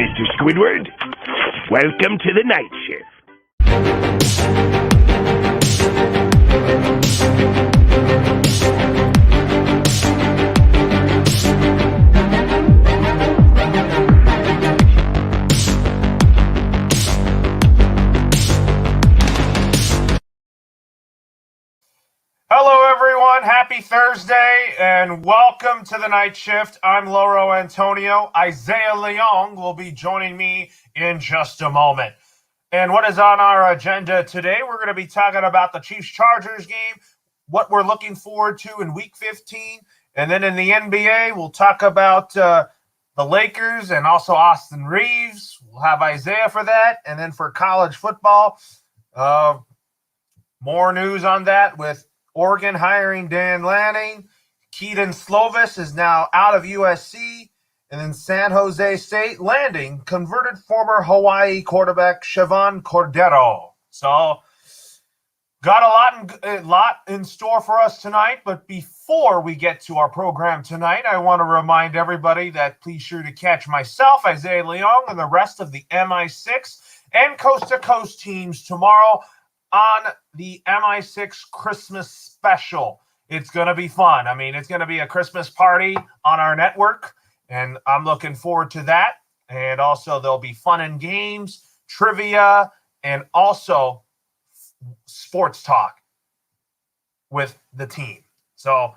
Mr. Squidward. Welcome to the night shift. Hello, everyone. Happy Thursday, and welcome to the night shift. I'm Loro Antonio. Isaiah Leong will be joining me in just a moment. And what is on our agenda today? We're going to be talking about the Chiefs-Chargers game, what we're looking forward to in Week 15, and then in the NBA, we'll talk about the Lakers and also Austin Reeves. We'll have Isaiah for that, and then for college football, more news on that with Oregon hiring Dan Lanning. Keaton Slovis is now out of USC. And then San Jose State landing converted former Hawaii quarterback Siobhan Cordero. So got a lot in store for us tonight. But before we get to our program tonight, I want to remind everybody that please sure to catch myself, Isaiah Leong, and the rest of the MI6 and Coast to Coast teams tomorrow on the MI6 Christmas special. It's going to be fun. I mean, it's going to be a Christmas party on our network, and I'm looking forward to that. And also there'll be fun and games, trivia, and also sports talk with the team. So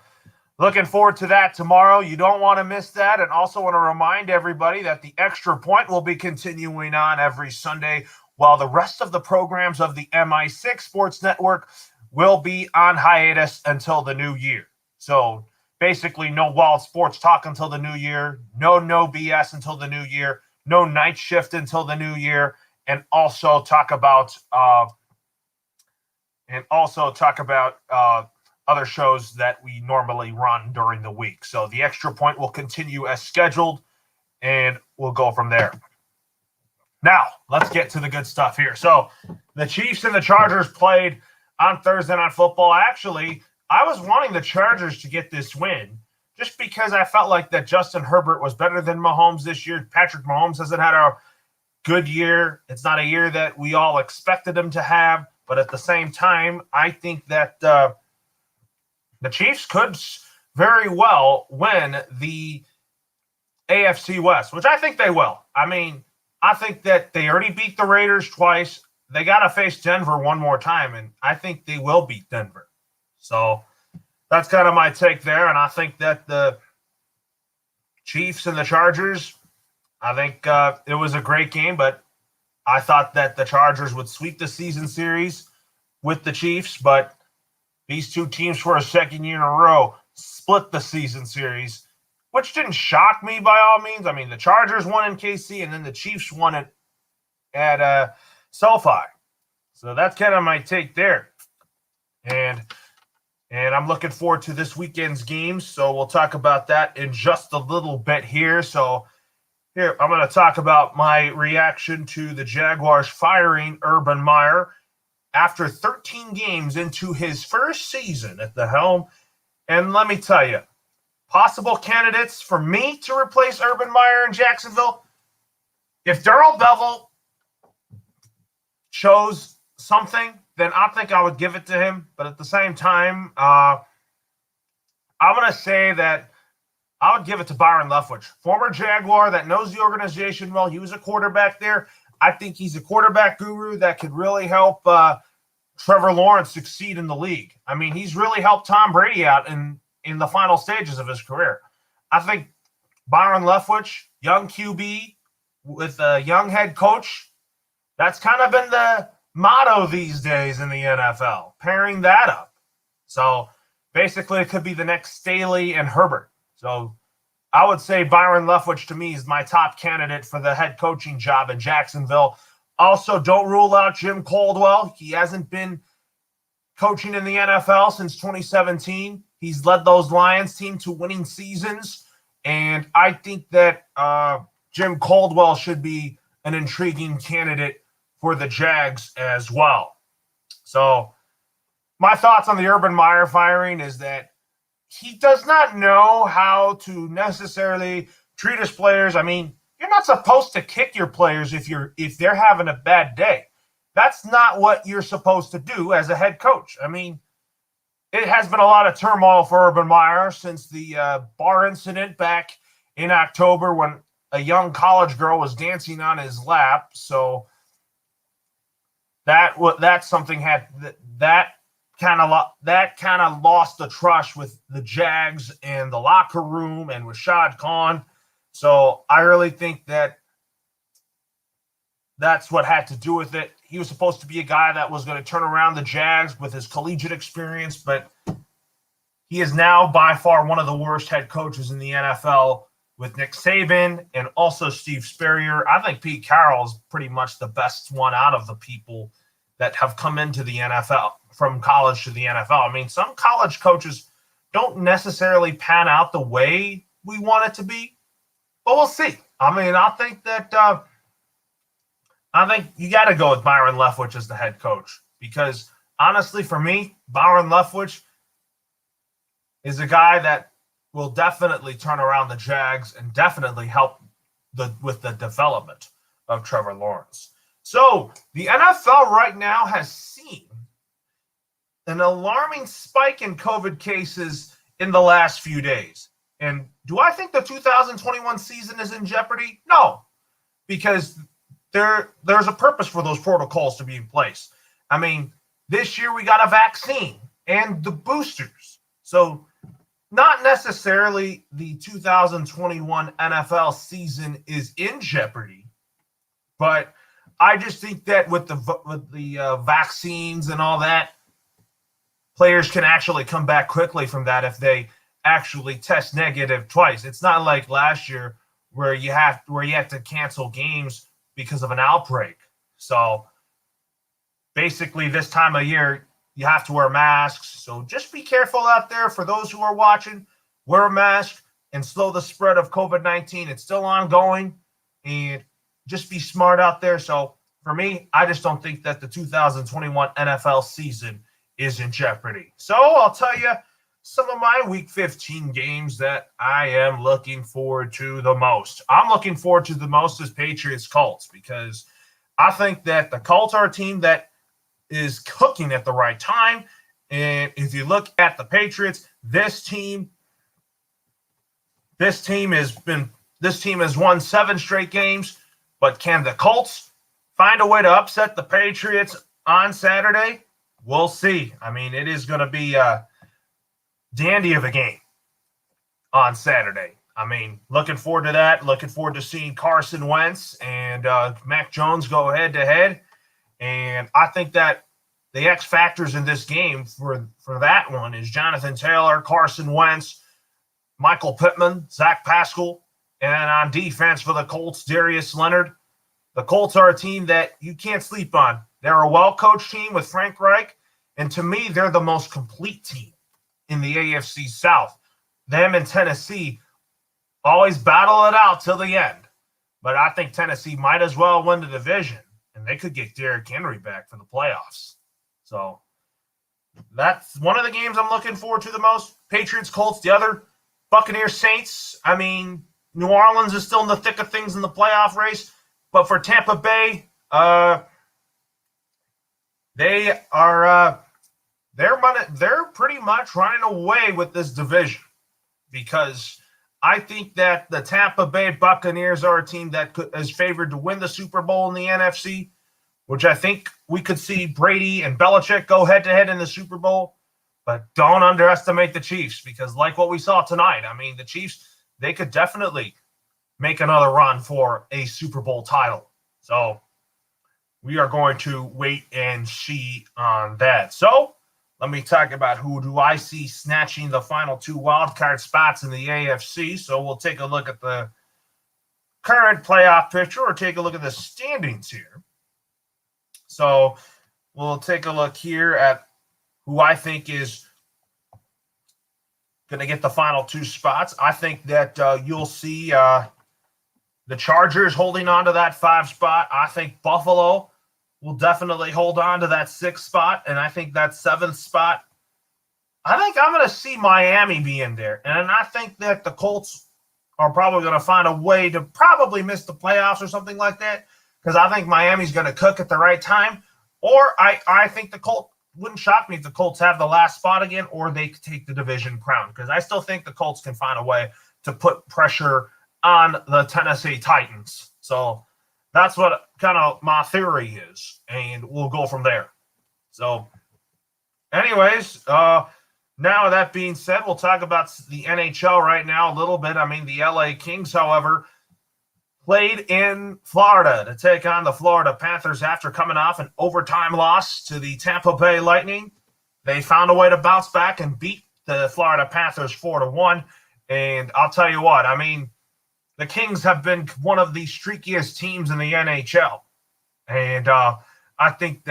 looking forward to that tomorrow. You don't want to miss that. And also want to remind everybody that the Extra Point will be continuing on every Sunday, while the rest of the programs of the MI6 Sports Network will be on hiatus until the new year. So basically no Wild Sports Talk until the new year, no BS until the new year, no night shift until the new year, and also talk about other shows that we normally run during the week. So the Extra Point will continue as scheduled, and we'll go from there. Now, let's get to the good stuff here. So, the Chiefs and the Chargers played on Thursday Night Football. Actually, I was wanting the Chargers to get this win just because I felt like that Justin Herbert was better than Mahomes this year. Patrick Mahomes hasn't had a good year. It's not a year that we all expected him to have. But at the same time, I think that the Chiefs could very well win the AFC West, which I think they will. I mean, I think that they already beat the Raiders twice. They got to face Denver one more time, and I think they will beat Denver. So that's kind of my take there, and I think that the Chiefs and the Chargers, I think it was a great game, but I thought that the Chargers would sweep the season series with the Chiefs, but these two teams for a second year in a row split the season series, which didn't shock me by all means. I mean, the Chargers won in KC, and then the Chiefs won it at SoFi. So that's kind of my take there. And I'm looking forward to this weekend's games, so we'll talk about that in just a little bit here. So here, I'm going to talk about my reaction to the Jaguars firing Urban Meyer after 13 games into his first season at the helm. And let me tell you, possible candidates for me to replace Urban Meyer in Jacksonville, if Darrell Bevell chose something, then I think I would give it to him. But at the same time, I'm going to say that I would give it to Byron Leftwich, former Jaguar that knows the organization well. He was a quarterback there. I think he's a quarterback guru that could really help Trevor Lawrence succeed in the league. I mean, he's really helped Tom Brady out in the final stages of his career. I think Byron Leftwich, young QB with a young head coach, that's kind of been the motto these days in the NFL, pairing that up. So basically it could be the next Staley and Herbert. So I would say Byron Leftwich to me is my top candidate for the head coaching job in Jacksonville. Also, don't rule out Jim Caldwell. He hasn't been coaching in the NFL since 2017. He's led those Lions team to winning seasons. And I think that Jim Caldwell should be an intriguing candidate for the Jags as well. So my thoughts on the Urban Meyer firing is that he does not know how to necessarily treat his players. I mean, you're not supposed to kick your players if they're having a bad day. That's not what you're supposed to do as a head coach. I mean, it has been a lot of turmoil for Urban Meyer since the bar incident back in October when a young college girl was dancing on his lap. So that something had that kind of lost the trust with the Jags and the locker room and with Shad Khan. So I really think that's what had to do with it. He was supposed to be a guy that was going to turn around the Jags with his collegiate experience, but he is now by far one of the worst head coaches in the NFL with Nick Saban and also Steve Spurrier. I think Pete Carroll is pretty much the best one out of the people that have come into the NFL from college to the NFL. I mean, some college coaches don't necessarily pan out the way we want it to be, but we'll see. I mean, I think you got to go with Byron Leftwich as the head coach because, honestly, for me, Byron Leftwich is a guy that will definitely turn around the Jags and definitely help with the development of Trevor Lawrence. So the NFL right now has seen an alarming spike in COVID cases in the last few days. And do I think the 2021 season is in jeopardy? No, because there's a purpose for those protocols to be in place. I mean, this year we got a vaccine and the boosters. So not necessarily the 2021 NFL season is in jeopardy, but I just think that with the vaccines and all that, players can actually come back quickly from that if they actually test negative twice. It's not like last year where you have to cancel games because of an outbreak. So basically this time of year, you have to wear masks. So just be careful out there. For those who are watching, wear a mask and slow the spread of COVID-19. It's still ongoing, and just be smart out there. So for me, I just don't think that the 2021 NFL season is in jeopardy. So I'll tell you some of my Week 15 games that I am looking forward to the most. I'm looking forward to the most is Patriots-Colts because I think that the Colts are a team that is cooking at the right time. And if you look at the Patriots, this team has won 7 straight games. But can the Colts find a way to upset the Patriots on Saturday? We'll see. I mean, it is going to be a dandy of a game on Saturday. I mean, looking forward to that. Looking forward to seeing Carson Wentz and Mac Jones go head-to-head. And I think that the X factors in this game for that one is Jonathan Taylor, Carson Wentz, Michael Pittman, Zach Pascal, and on defense for the Colts, Darius Leonard. The Colts are a team that you can't sleep on. They're a well-coached team with Frank Reich, and to me, they're the most complete team in the AFC South. Them and Tennessee always battle it out till the end. But I think Tennessee might as well win the division, and they could get Derrick Henry back for the playoffs. So that's one of the games I'm looking forward to the most. Patriots, Colts, the other, Buccaneers, Saints. I mean, New Orleans is still in the thick of things in the playoff race. But for Tampa Bay, they're pretty much running away with this division because I think that the Tampa Bay Buccaneers are a team that is favored to win the Super Bowl in the NFC, which I think we could see Brady and Belichick go head-to-head in the Super Bowl. But don't underestimate the Chiefs because like what we saw tonight, I mean, the Chiefs, they could definitely make another run for a Super Bowl title. So we are going to wait and see on that. So let me talk about who do I see snatching the final 2 wildcard spots in the AFC. So we'll take a look at the current playoff picture or take a look at the standings here. So we'll take a look here at who I think is going to get the final 2 spots. I think that you'll see the Chargers holding on to that 5 spot. I think Buffalo will definitely hold on to that 6th spot. And I think that 7th spot, I think I'm going to see Miami be in there. And I think that the Colts are probably going to find a way to probably miss the playoffs or something like that, because I think Miami's going to cook at the right time. Or I think the Colts, wouldn't shock me if the Colts have the last spot again, or they could take the division crown, because I still think the Colts can find a way to put pressure on the Tennessee Titans. So that's what kind of my theory is, and we'll go from there. So anyways, now that being said, we'll talk about the NHL right now a little bit. I mean, the LA Kings, however, played in Florida to take on the Florida Panthers after coming off an overtime loss to the Tampa Bay Lightning. They found a way to bounce back and beat the Florida Panthers 4-1. And I'll tell you what, I mean, the Kings have been one of the streakiest teams in the NHL. And I think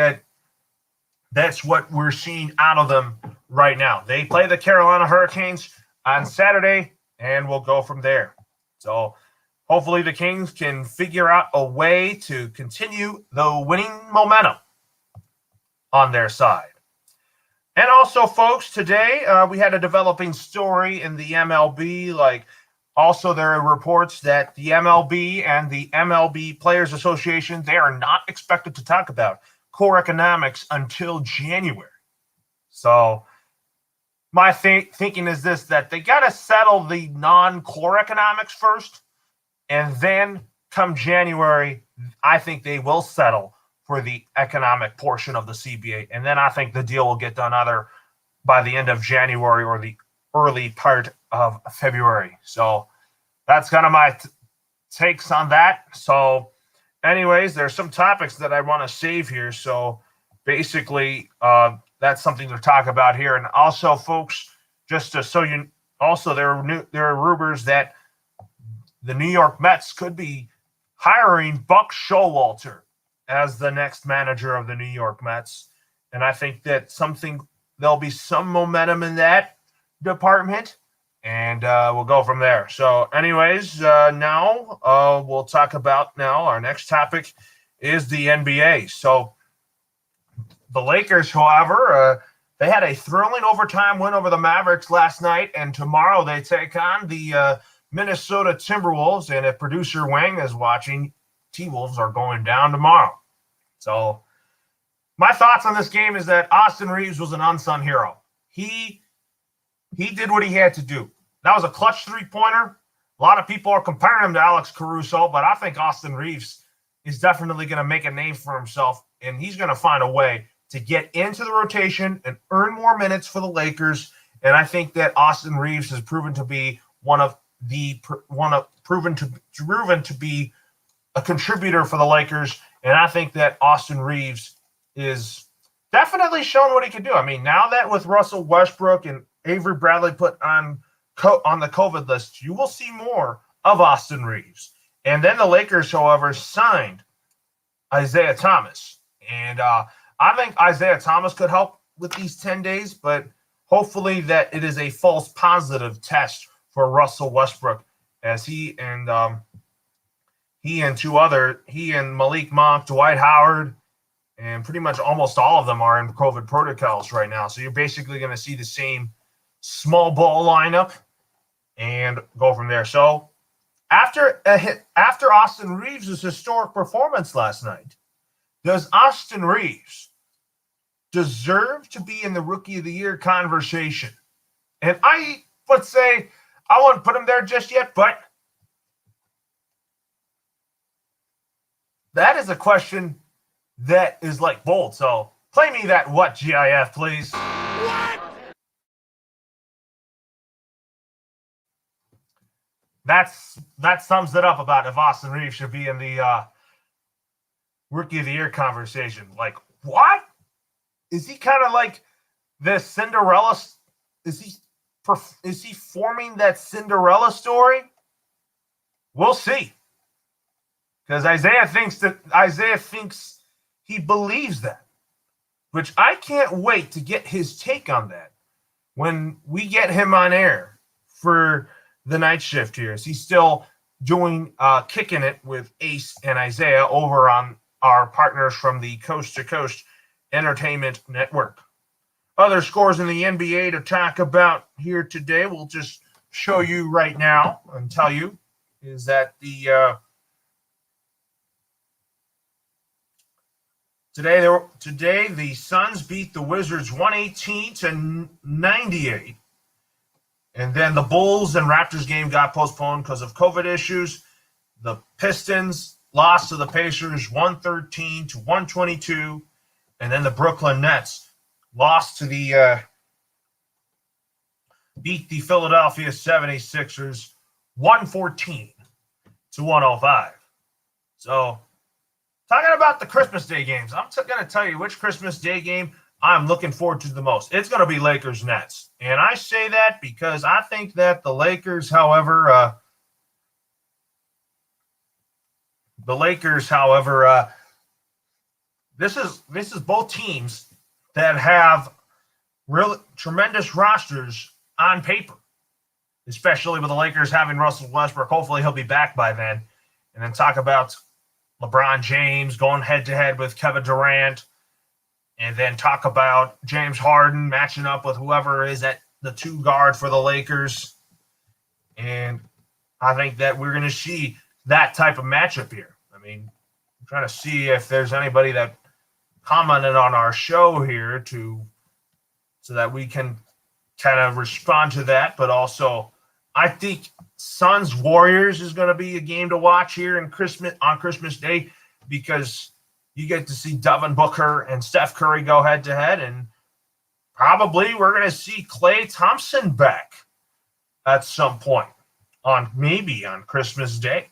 that's what we're seeing out of them right now. They play the Carolina Hurricanes on Saturday, and we'll go from there. So hopefully the Kings can figure out a way to continue the winning momentum on their side. And also, folks, today we had a developing story in the MLB. Also, there are reports that the MLB and the MLB Players Association, they are not expected to talk about core economics until January. So my thinking is this, that they got to settle the non-core economics first, and then come January, I think they will settle for the economic portion of the CBA. And then I think the deal will get done either by the end of January or the early part of February. So that's kind of my takes on that. So anyways, there's some topics that I want to save here. So basically, that's something to talk about here. And also, folks, just to, so you also, there are rumors that the New York Mets could be hiring Buck Showalter as the next manager of the New York Mets. And I think that there'll be some momentum in that department, and we'll go from there. So anyways, now we'll talk about our next topic is the NBA. So the Lakers, however, they had a thrilling overtime win over the Mavericks last night, and tomorrow they take on the Minnesota Timberwolves. And if producer Wang is watching, T-Wolves are going down tomorrow. So my thoughts on this game is that Austin Reeves was an unsung hero. He did what he had to do. That was a clutch three-pointer. A lot of people are comparing him to Alex Caruso, but I think Austin Reeves is definitely going to make a name for himself, and he's going to find a way to get into the rotation and earn more minutes for the Lakers. And I think that Austin Reeves has proven to be proven to be a contributor for the Lakers. And I think that Austin Reeves is definitely showing what he can do. I mean, now that with Russell Westbrook and Avery Bradley put on the COVID list, you will see more of Austin Reeves. And then the Lakers, however, signed Isaiah Thomas. And I think Isaiah Thomas could help with these 10 days, but hopefully that it is a false positive test for Russell Westbrook, as he and Malik Monk, Dwight Howard, and pretty much almost all of them are in COVID protocols right now. So you're basically going to see the same small ball lineup and go from there. So after Austin Reeves' historic performance last night, does Austin Reeves deserve to be in the Rookie of the Year conversation? And I would say I wouldn't put him there just yet, but that is a question that is like bold. So play me that what, GIF, please. What? That sums it up about if Austin Reeves should be in the Rookie of the Year conversation. Like, what? Is he kind of like the Cinderella? Is he forming that Cinderella story? We'll see. Because Isaiah thinks he believes that, which I can't wait to get his take on that when we get him on air for the night shift here. Is he still doing kicking it with Ace and Isaiah over on our partners from the Coast to Coast Entertainment Network? Other scores in the NBA to talk about here today. We'll just show you right now and tell you is that today the Suns beat the Wizards 118-98. And then the Bulls and Raptors game got postponed because of COVID issues. The Pistons lost to the Pacers 113-122. And then the Brooklyn Nets lost to beat the Philadelphia 76ers 114-105. So, talking about the Christmas Day games, I'm going to tell you which Christmas Day game I'm looking forward to the most. It's going to be Lakers-Nets. And I say that because I think that the Lakers, however, this is both teams that have really tremendous rosters on paper, especially with the Lakers having Russell Westbrook. Hopefully he'll be back by then. And then talk about LeBron James going head-to-head with Kevin Durant. And then talk about James Harden matching up with whoever is at the 2 guard for the Lakers. And I think that we're going to see that type of matchup here. I mean, I'm trying to see if there's anybody that commented on our show here so that we can kind of respond to that. But also, I think Suns Warriors is going to be a game to watch here on Christmas Day, because you get to see Devin Booker and Steph Curry go head to head, and probably we're going to see Klay Thompson back at some point maybe on Christmas Day,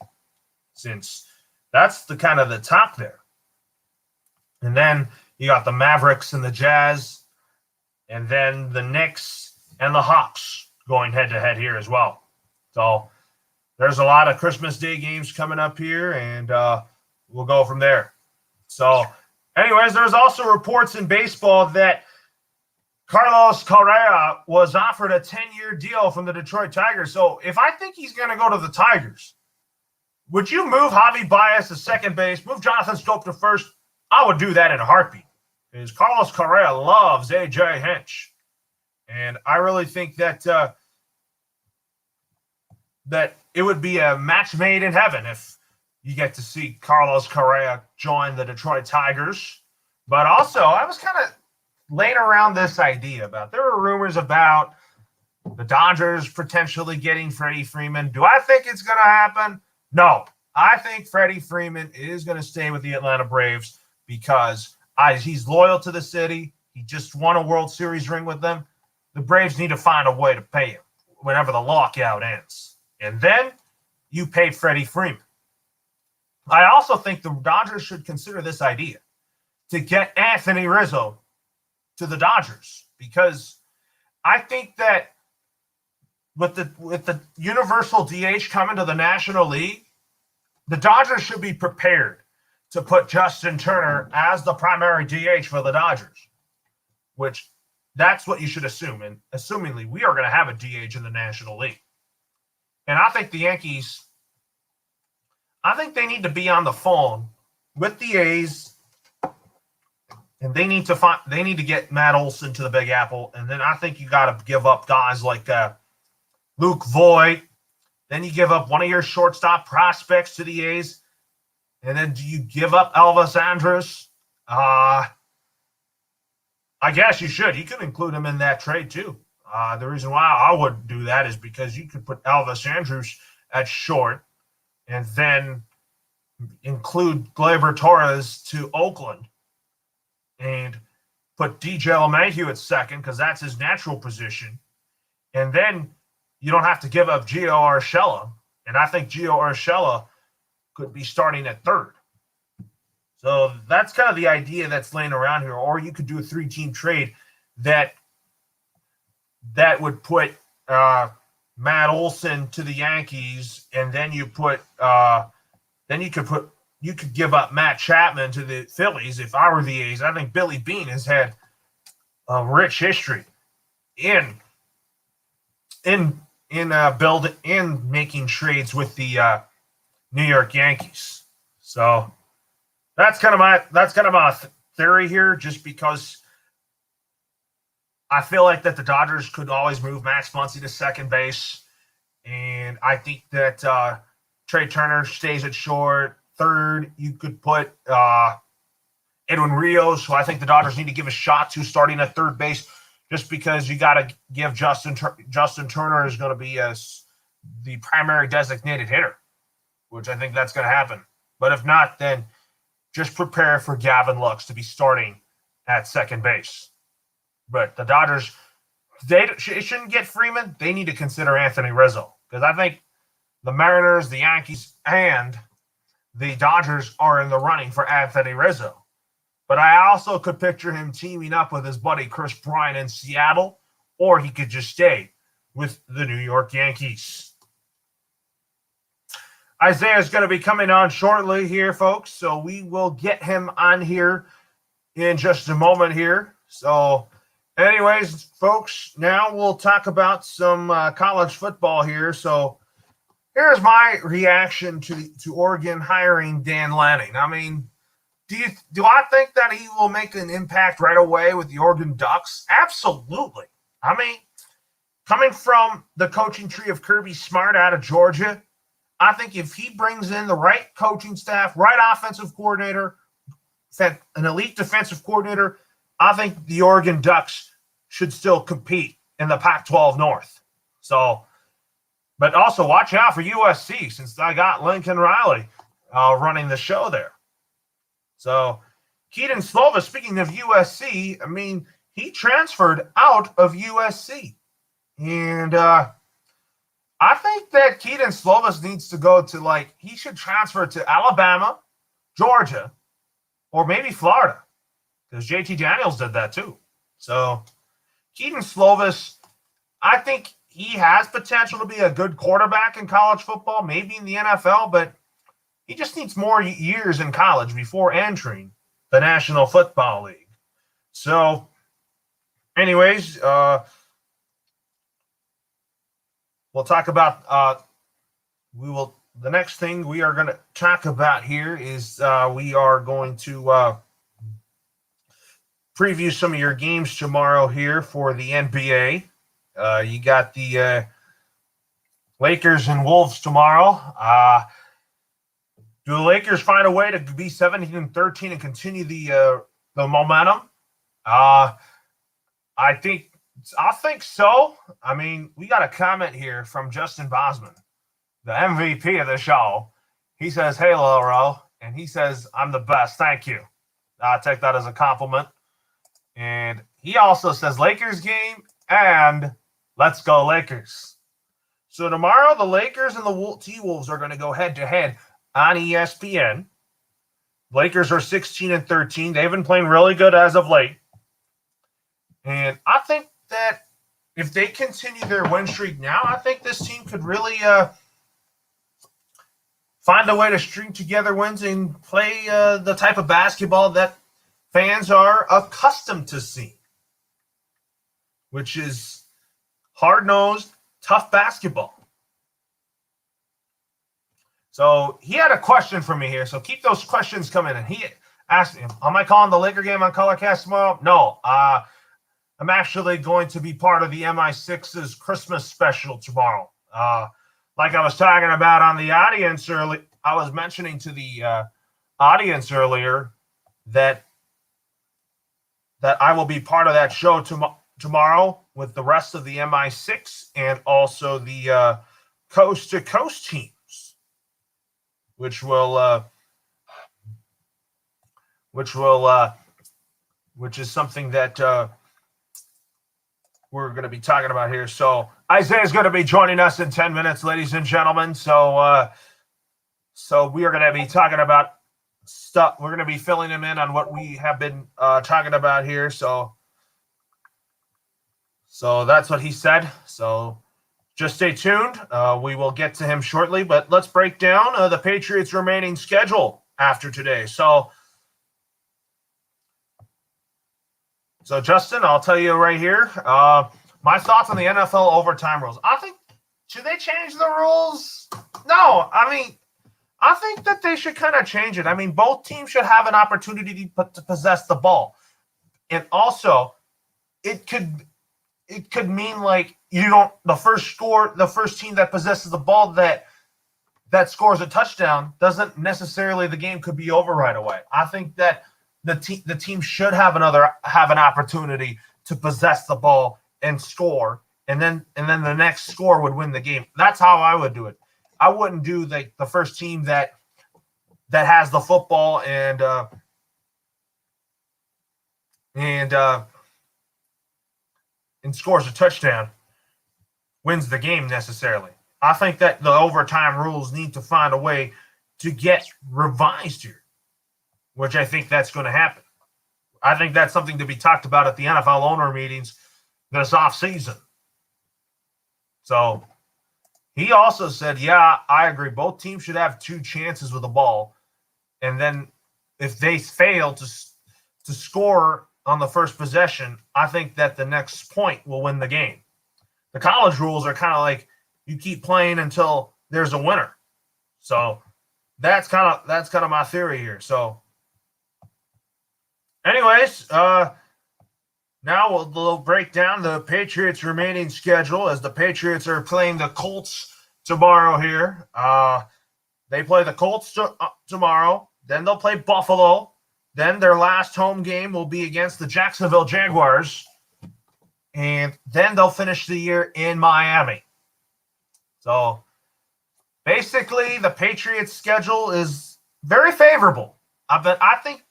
since that's the kind of the top there. And then you got the Mavericks and the Jazz, and then the Knicks and the Hawks going head-to-head here as well. So there's a lot of Christmas Day games coming up here, and we'll go from there. So anyways, there's also reports in baseball that Carlos Correa was offered a 10-year deal from the Detroit Tigers. So if I think he's going to go to the Tigers, would you move Javi Baez to second base, move Jonathan Schoop to first? I would do that in a heartbeat, because Carlos Correa loves A.J. Hinch. And I really think that that it would be a match made in heaven if you get to see Carlos Correa join the Detroit Tigers. But also, I was kind of laying around this idea there were rumors about the Dodgers potentially getting Freddie Freeman. Do I think it's going to happen? No. I think Freddie Freeman is going to stay with the Atlanta Braves because he's loyal to the city. He just won a World Series ring with them. The Braves need to find a way to pay him whenever the lockout ends. And then you pay Freddie Freeman. I also think the Dodgers should consider this idea to get Anthony Rizzo to the Dodgers, because I think that with the universal DH coming to the National League, the Dodgers should be prepared to put Justin Turner as the primary DH for the Dodgers, which that's what you should assume. And assumingly, we are going to have a DH in the National League. And I think the Yankees, they need to be on the phone with the A's, and they need to get Matt Olson to the Big Apple. And then I think you got to give up guys like Luke Voigt. Then you give up one of your shortstop prospects to the A's. And then do you give up Elvis Andrus? I guess you should. You could include him in that trade too. The reason why I would do that is because you could put Elvis Andrus at short and then include Gleyber Torres to Oakland and put DJ LeMahieu at second because that's his natural position. And then you don't have to give up Gio Urshela. And I think Gio Urshela could be starting at third. So that's kind of the idea that's laying around here. Or you could do a 3-team trade that would put Matt Olson to the Yankees, and then you could give up Matt Chapman to the Phillies. If I were the A's, I think Billy Beane has had a rich history in making trades with the New York Yankees. So that's kind of my theory here, just because I feel like that the Dodgers could always move Max Muncy to second base, And I think that Trey Turner stays at short. Third, you could put Edwin Rios, who I think the Dodgers need to give a shot to starting at third base, just because you got to give Justin Turner is going to be the primary designated hitter, which I think that's going to happen. But if not, then just prepare for Gavin Lux to be starting at second base. But the Dodgers, they shouldn't get Freeman. They need to consider Anthony Rizzo, because I think the Mariners, the Yankees, and the Dodgers are in the running for Anthony Rizzo. But I also could picture him teaming up with his buddy Chris Bryant in Seattle, or he could just stay with the New York Yankees. Isaiah is going to be coming on shortly here, folks, so we will get him on here in just a moment here. So, anyways, folks, now we'll talk about some college football here. So, here's my reaction to Oregon hiring Dan Lanning. I mean, do I think that he will make an impact right away with the Oregon Ducks? Absolutely. I mean, coming from the coaching tree of Kirby Smart out of Georgia, I think if he brings in the right coaching staff, right offensive coordinator, an elite defensive coordinator, I think the Oregon Ducks should still compete in the Pac-12 North. So, but also watch out for USC, since I got Lincoln Riley running the show there. So, Keaton Slovis, speaking of USC, I mean, he transferred out of USC. And I think that Keaton Slovis needs to go to, he should transfer to Alabama, Georgia, or maybe Florida, because JT Daniels did that too. So, Keaton Slovis, I think he has potential to be a good quarterback in college football, maybe in the NFL, but he just needs more years in college before entering the National Football League. So, anyways, we'll talk about the next thing we are going to talk about here is we are going to preview some of your games tomorrow here for the NBA. You got the Lakers and Wolves tomorrow. Do the Lakers find a way to be 17-13 and continue the momentum? I think so. I mean, we got a comment here from Justin Bosman, the MVP of the show. He says, "Hey, Lauro," and he says, "I'm the best. Thank you." I take that as a compliment. And he also says, "Lakers game and let's go Lakers." So tomorrow, the Lakers and the T-Wolves are going to go head-to-head on ESPN. Lakers are 16-13. They've been playing really good as of late. And I think that if they continue their win streak now, I think this team could really find a way to string together wins and play the type of basketball that fans are accustomed to seeing, which is hard-nosed, tough basketball. So he had a question for me here, so keep those questions coming. And he asked me, am I calling the Laker game on Colorcast tomorrow? No. I'm actually going to be part of the MI6's Christmas special tomorrow. Like I was talking about on the audience earlier, I was mentioning to the audience earlier that I will be part of that show tomorrow with the rest of the MI6 and also the Coast to Coast teams, which is something that we're going to be talking about here. So Isaiah is going to be joining us in 10 minutes, ladies and gentlemen. So we are going to be talking about stuff. We're going to be filling him in on what we have been talking about here. So that's what he said. So just stay tuned. We will get to him shortly, but let's break down the Patriots' remaining schedule after today. So Justin, I'll tell you right here, my thoughts on the NFL overtime rules. I think, should they change the rules? No. I mean, I think that they should kind of change it. I mean, both teams should have an opportunity to possess the ball. And also, it it could mean like the first team that possesses the ball that scores a touchdown doesn't necessarily the game could be over right away. I think that the team should have an opportunity to possess the ball and score, and then the next score would win the game. That's how I would do it. I wouldn't do the first team that has the football and scores a touchdown wins the game necessarily. I think that the overtime rules need to find a way to get revised here, which I think that's going to happen. I think that's something to be talked about at the NFL owner meetings this offseason. So he also said, yeah, I agree. Both teams should have 2 chances with the ball. And then if they fail to score on the first possession, I think that the next point will win the game. The college rules are kind of like you keep playing until there's a winner. So that's kind of my theory here. So anyways, now we'll break down the Patriots' remaining schedule as the Patriots are playing the Colts tomorrow here. They play the Colts tomorrow. Then they'll play Buffalo. Then their last home game will be against the Jacksonville Jaguars. And then they'll finish the year in Miami. So basically, the Patriots' schedule is very favorable. I think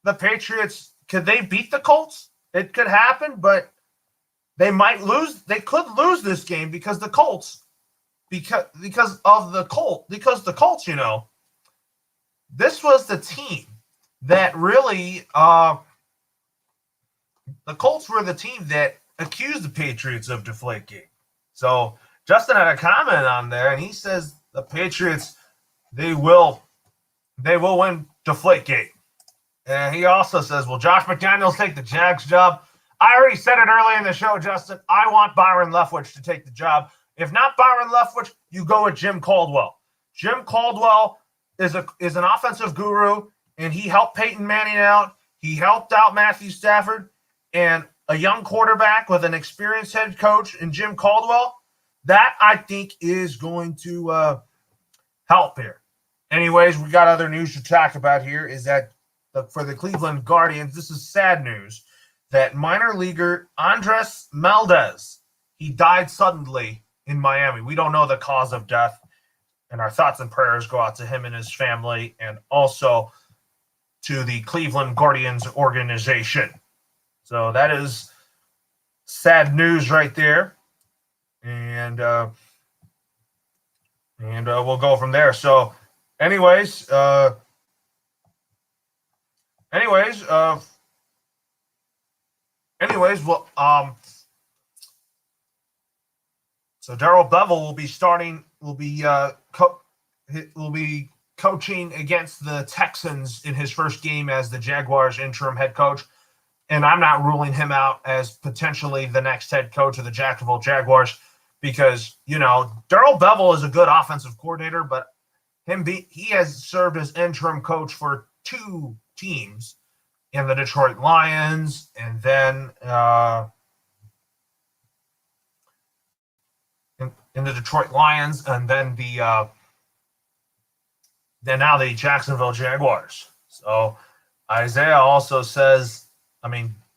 the Patriots, could they beat the Colts? It could happen, but they might lose. They could lose this game because the Colts, because the Colts, this was the team that really, the Colts were the team that accused the Patriots of Deflategate. So Justin had a comment on there, and he says the Patriots, they will win Deflategate. And he also says, will Josh McDaniels take the Jags job? I already said it earlier in the show, Justin. I want Byron Leftwich to take the job. If not Byron Leftwich, you go with Jim Caldwell. Jim Caldwell is an offensive guru, and he helped Peyton Manning out. He helped out Matthew Stafford, and a young quarterback with an experienced head coach in Jim Caldwell, that I think is going to help here. Anyways, we got other news to talk about here is that for the Cleveland Guardians, this is sad news, that minor leaguer Andres Maldez, he died suddenly in Miami. We don't know the cause of death, and our thoughts and prayers go out to him and his family and also to the Cleveland Guardians organization. So that is sad news right there. And we'll go from there. So anyways, well, so Darrell Bevel will be coaching against the Texans in his first game as the Jaguars interim head coach. And I'm not ruling him out as potentially the next head coach of the Jacksonville Jaguars because, Darrell Bevel is a good offensive coordinator, but he has served as interim coach for 2 teams in the Detroit Lions and then in the Detroit Lions and then now the Jacksonville Jaguars. So Isaiah also says,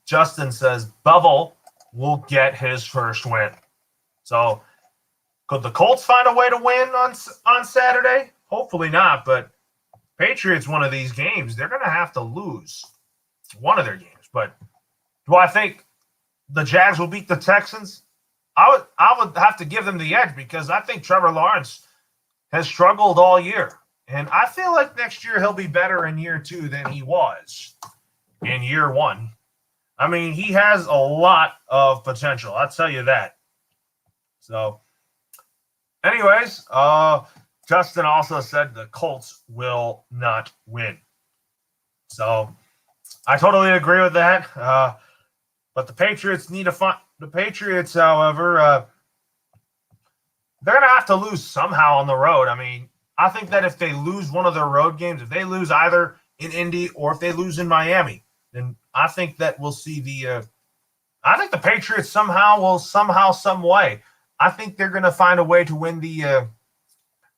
Justin says Bevel will get his first win. So could the Colts find a way to win on Saturday? Hopefully not, but Patriots, one of these games, they're going to have to lose one of their games. But do I think the Jags will beat the Texans? I would have to give them the edge because I think Trevor Lawrence has struggled all year. And I feel like next year he'll be better in year 2 than he was in year 1. He has a lot of potential. I'll tell you that. So, anyways, Justin also said the Colts will not win. So, I totally agree with that. But the Patriots need to find the Patriots, however, they're going to have to lose somehow on the road. I think that if they lose one of their road games, if they lose either in Indy or if they lose in Miami, then I think that we'll see the I think the Patriots somehow, some way. I think they're going to find a way to win they're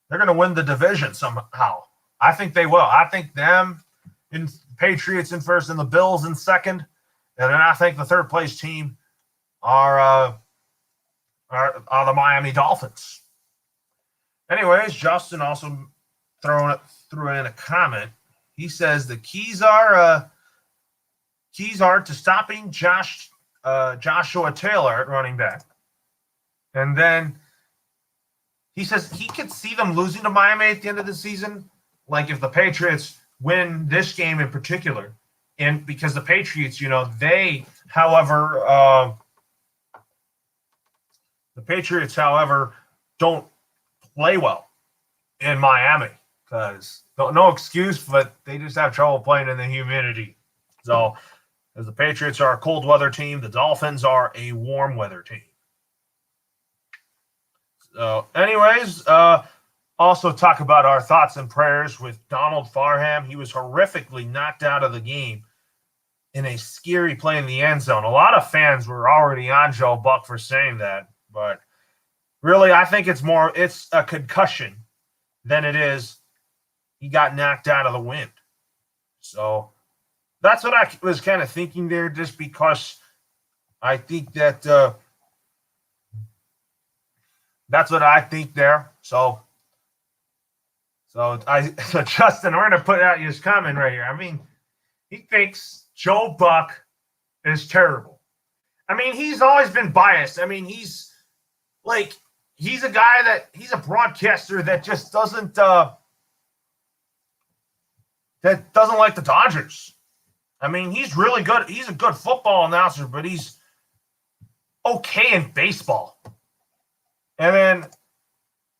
going to win the division somehow. I think they will. I think them in Patriots in first and the Bills in second. And then I think the third place team are the Miami Dolphins. Anyways, Justin also threw in a comment. He says the keys are to stopping Joshua Taylor at running back. And then he says he could see them losing to Miami at the end of the season, like if the Patriots win this game in particular. And because the Patriots, they, however, don't play well in Miami because no excuse, but they just have trouble playing in the humidity. So, as the Patriots are a cold weather team, the Dolphins are a warm weather team. So, anyways, also talk about our thoughts and prayers with Donald Farham. He was horrifically knocked out of the game in a scary play in the end zone. A lot of fans were already on Joe Buck for saying that, but really, I think it's a concussion than it is he got knocked out of the wind. So that's what I was kind of thinking there, just because I think that that's what I think there. So Justin, we're going to put out his comment right here. I mean, he thinks Joe Buck is terrible. I mean, he's always been biased. I mean, he's a guy he's a broadcaster that just doesn't like the Dodgers. I mean, he's really good. He's a good football announcer, but he's okay in baseball. And then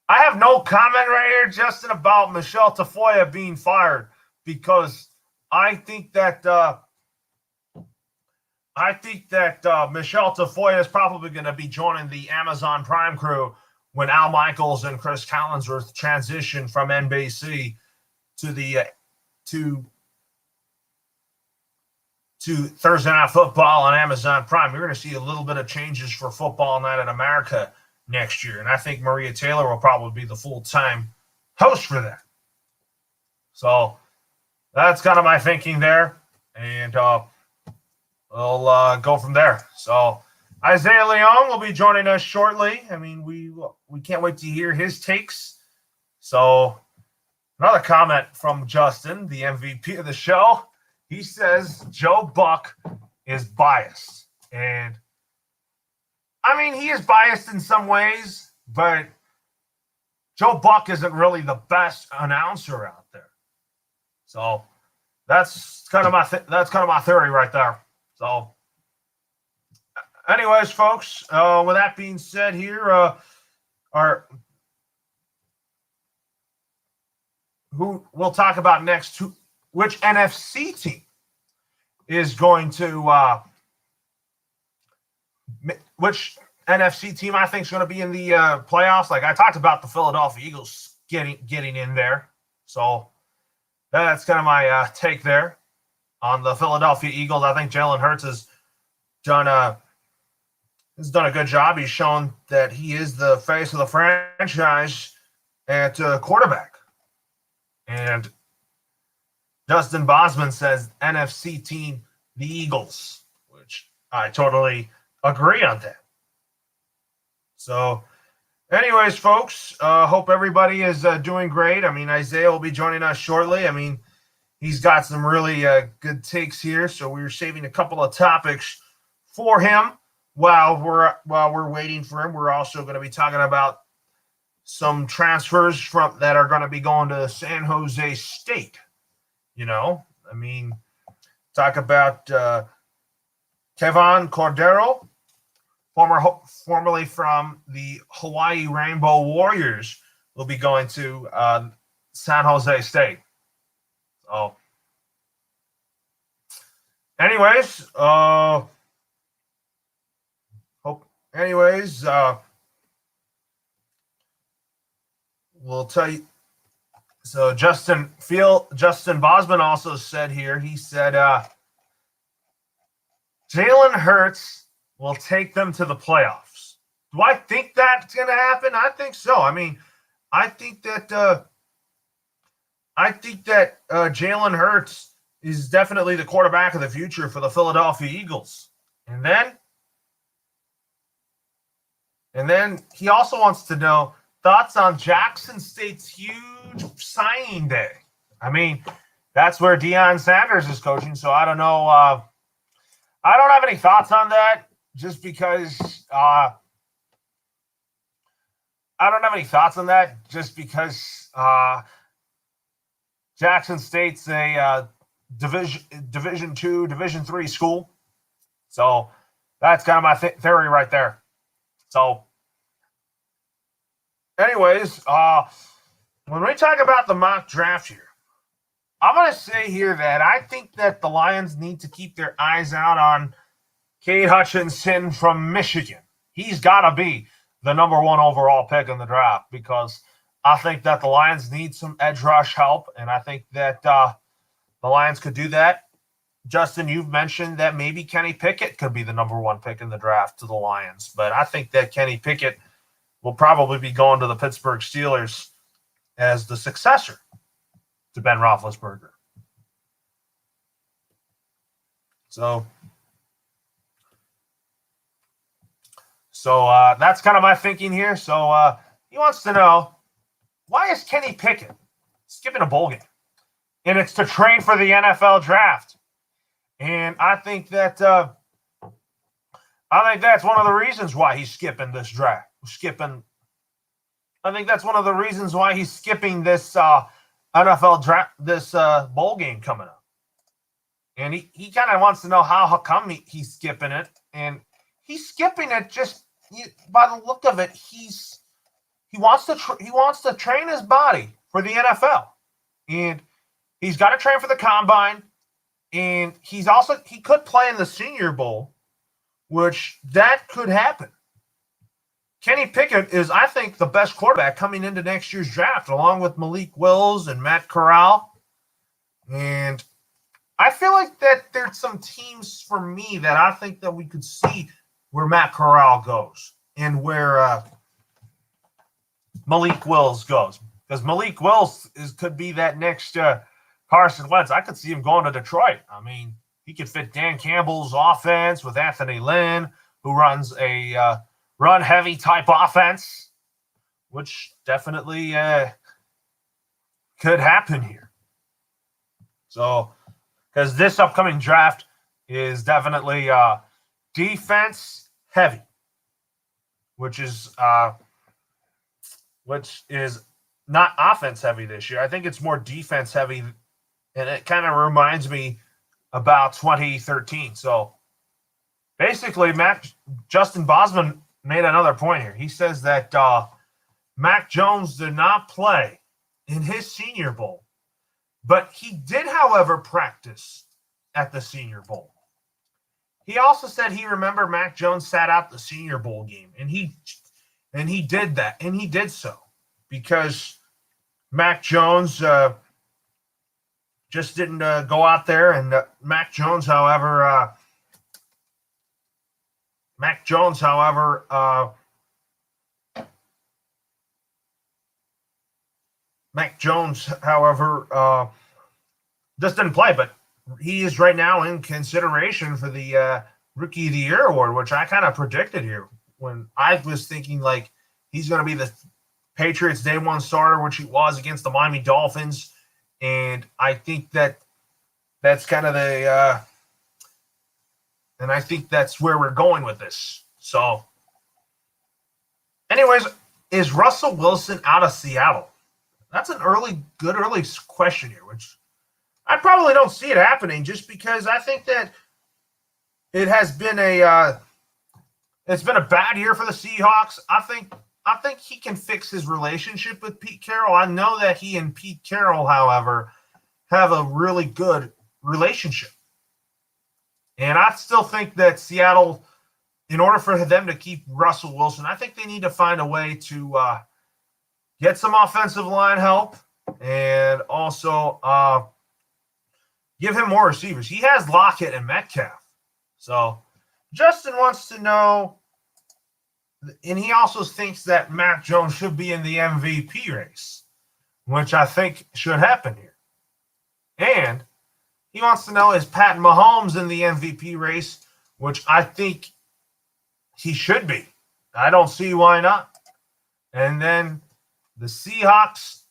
I have no comment right here, Justin, about Michelle Tafoya being fired, because I think that Michelle Tafoya is probably going to be joining the Amazon Prime crew when Al Michaels and Chris Collinsworth transition from NBC to Thursday Night Football on Amazon Prime. You're going to see a little bit of changes for Football Night in America next year, and I think Maria Taylor will probably be the full-time host for that. So that's kind of my thinking there, and we'll go from there. So Isaiah Leong will be joining us shortly. I mean, we can't wait to hear his takes. So another comment from Justin, the MVP of the show. He says Joe Buck is biased. And I mean, he is biased in some ways, but Joe Buck isn't really the best announcer out there. So that's kind of my theory right there. So anyways, folks, with that being said here, who we'll talk about next, which NFC team is going to which NFC team I think is going to be in the playoffs. Like I talked about the Philadelphia Eagles getting in there. So that's kind of my take there on the Philadelphia Eagles. I think Jalen Hurts has done a good job. He's shown that he is the face of the franchise at quarterback. And Justin Bosman says NFC team, the Eagles, which I totally agree on that. So anyways, folks, hope everybody is doing great. I mean, Isaiah will be joining us shortly. I mean, he's got some really good takes here. So we're saving a couple of topics for him while we're waiting for him. We're also going to be talking about some transfers that are going to be going to San Jose State. I mean, talk about Kevon Cordero, formerly from the Hawaii Rainbow Warriors, will be going to San Jose State. So, anyways, we'll tell you. So Justin Bosman also said here, he said Jalen Hurts will take them to the playoffs. Do I think that's going to happen? I think so. I mean, I think that Jalen Hurts is definitely the quarterback of the future for the Philadelphia Eagles. And then he also wants to know thoughts on Jackson State's huge signing day. I mean, that's where Deion Sanders is coaching, so I don't know. I don't have any thoughts on that just because Jackson State's a Division II, Division III school. So that's kind of my theory right there. So anyways, when we talk about the mock draft here, I'm going to say here that I think that the Lions need to keep their eyes out on Cade Hutchinson from Michigan. He's got to be the number 1 overall pick in the draft because I think that the Lions need some edge rush help, and I think that the Lions could do that. Justin, you've mentioned that maybe Kenny Pickett could be the number 1 pick in the draft to the Lions, but I think that Kenny Pickett will probably be going to the Pittsburgh Steelers as the successor to Ben Roethlisberger. So that's kind of my thinking here. So he wants to know, why is Kenny Pickett skipping a bowl game? And it's to train for the NFL draft. And I think that's one of the reasons why he's skipping this draft. I think that's one of the reasons why he's skipping this NFL draft, this bowl game coming up. And he kind of wants to know how come he's skipping it. And he's skipping it just by the look of it. He wants to train his body for the NFL, and he's got to train for the combine. And he could play in the Senior Bowl, which that could happen. Kenny Pickett is, I think, the best quarterback coming into next year's draft, along with Malik Willis and Matt Corral. And I feel like that there's some teams for me that I think that we could see where Matt Corral goes and where Malik Willis goes. Because Malik Willis could be that next Carson Wentz. I could see him going to Detroit. I mean, he could fit Dan Campbell's offense with Anthony Lynn, who runs a run-heavy type offense, which definitely could happen here. So, because this upcoming draft is definitely defense heavy, which is not offense heavy this year. I think it's more defense heavy, and it kind of reminds me about 2013. So basically, Justin Bosman made another point here. He says that Mac Jones did not play in his Senior Bowl, but he did, however, practice at the Senior Bowl. He also said he remembered Mac Jones sat out the Senior Bowl game, and he did that, and he did so because Mac Jones just didn't go out there, and Mac Jones, however, just didn't play, but he is right now in consideration for the Rookie of the Year award, which I kind of predicted here when I was thinking like he's going to be the Patriots' day one starter, which he was against the Miami Dolphins. And I think that's kind of and I think that's where we're going with this. So, anyways, is Russell Wilson out of Seattle? That's an good early question here, which I probably don't see it happening just because I think that it has been it's been a bad year for the Seahawks. I think he can fix his relationship with Pete Carroll. I know that he and Pete Carroll, however, have a really good relationship. And I still think that Seattle, in order for them to keep Russell Wilson, I think they need to find a way to get some offensive line help and also give him more receivers. He has Lockett and Metcalf. So Justin wants to know, and he also thinks that Mac Jones should be in the MVP race, which I think should happen here. And he wants to know, is Pat Mahomes in the MVP race, which I think he should be. I don't see why not. And then the Seahawks,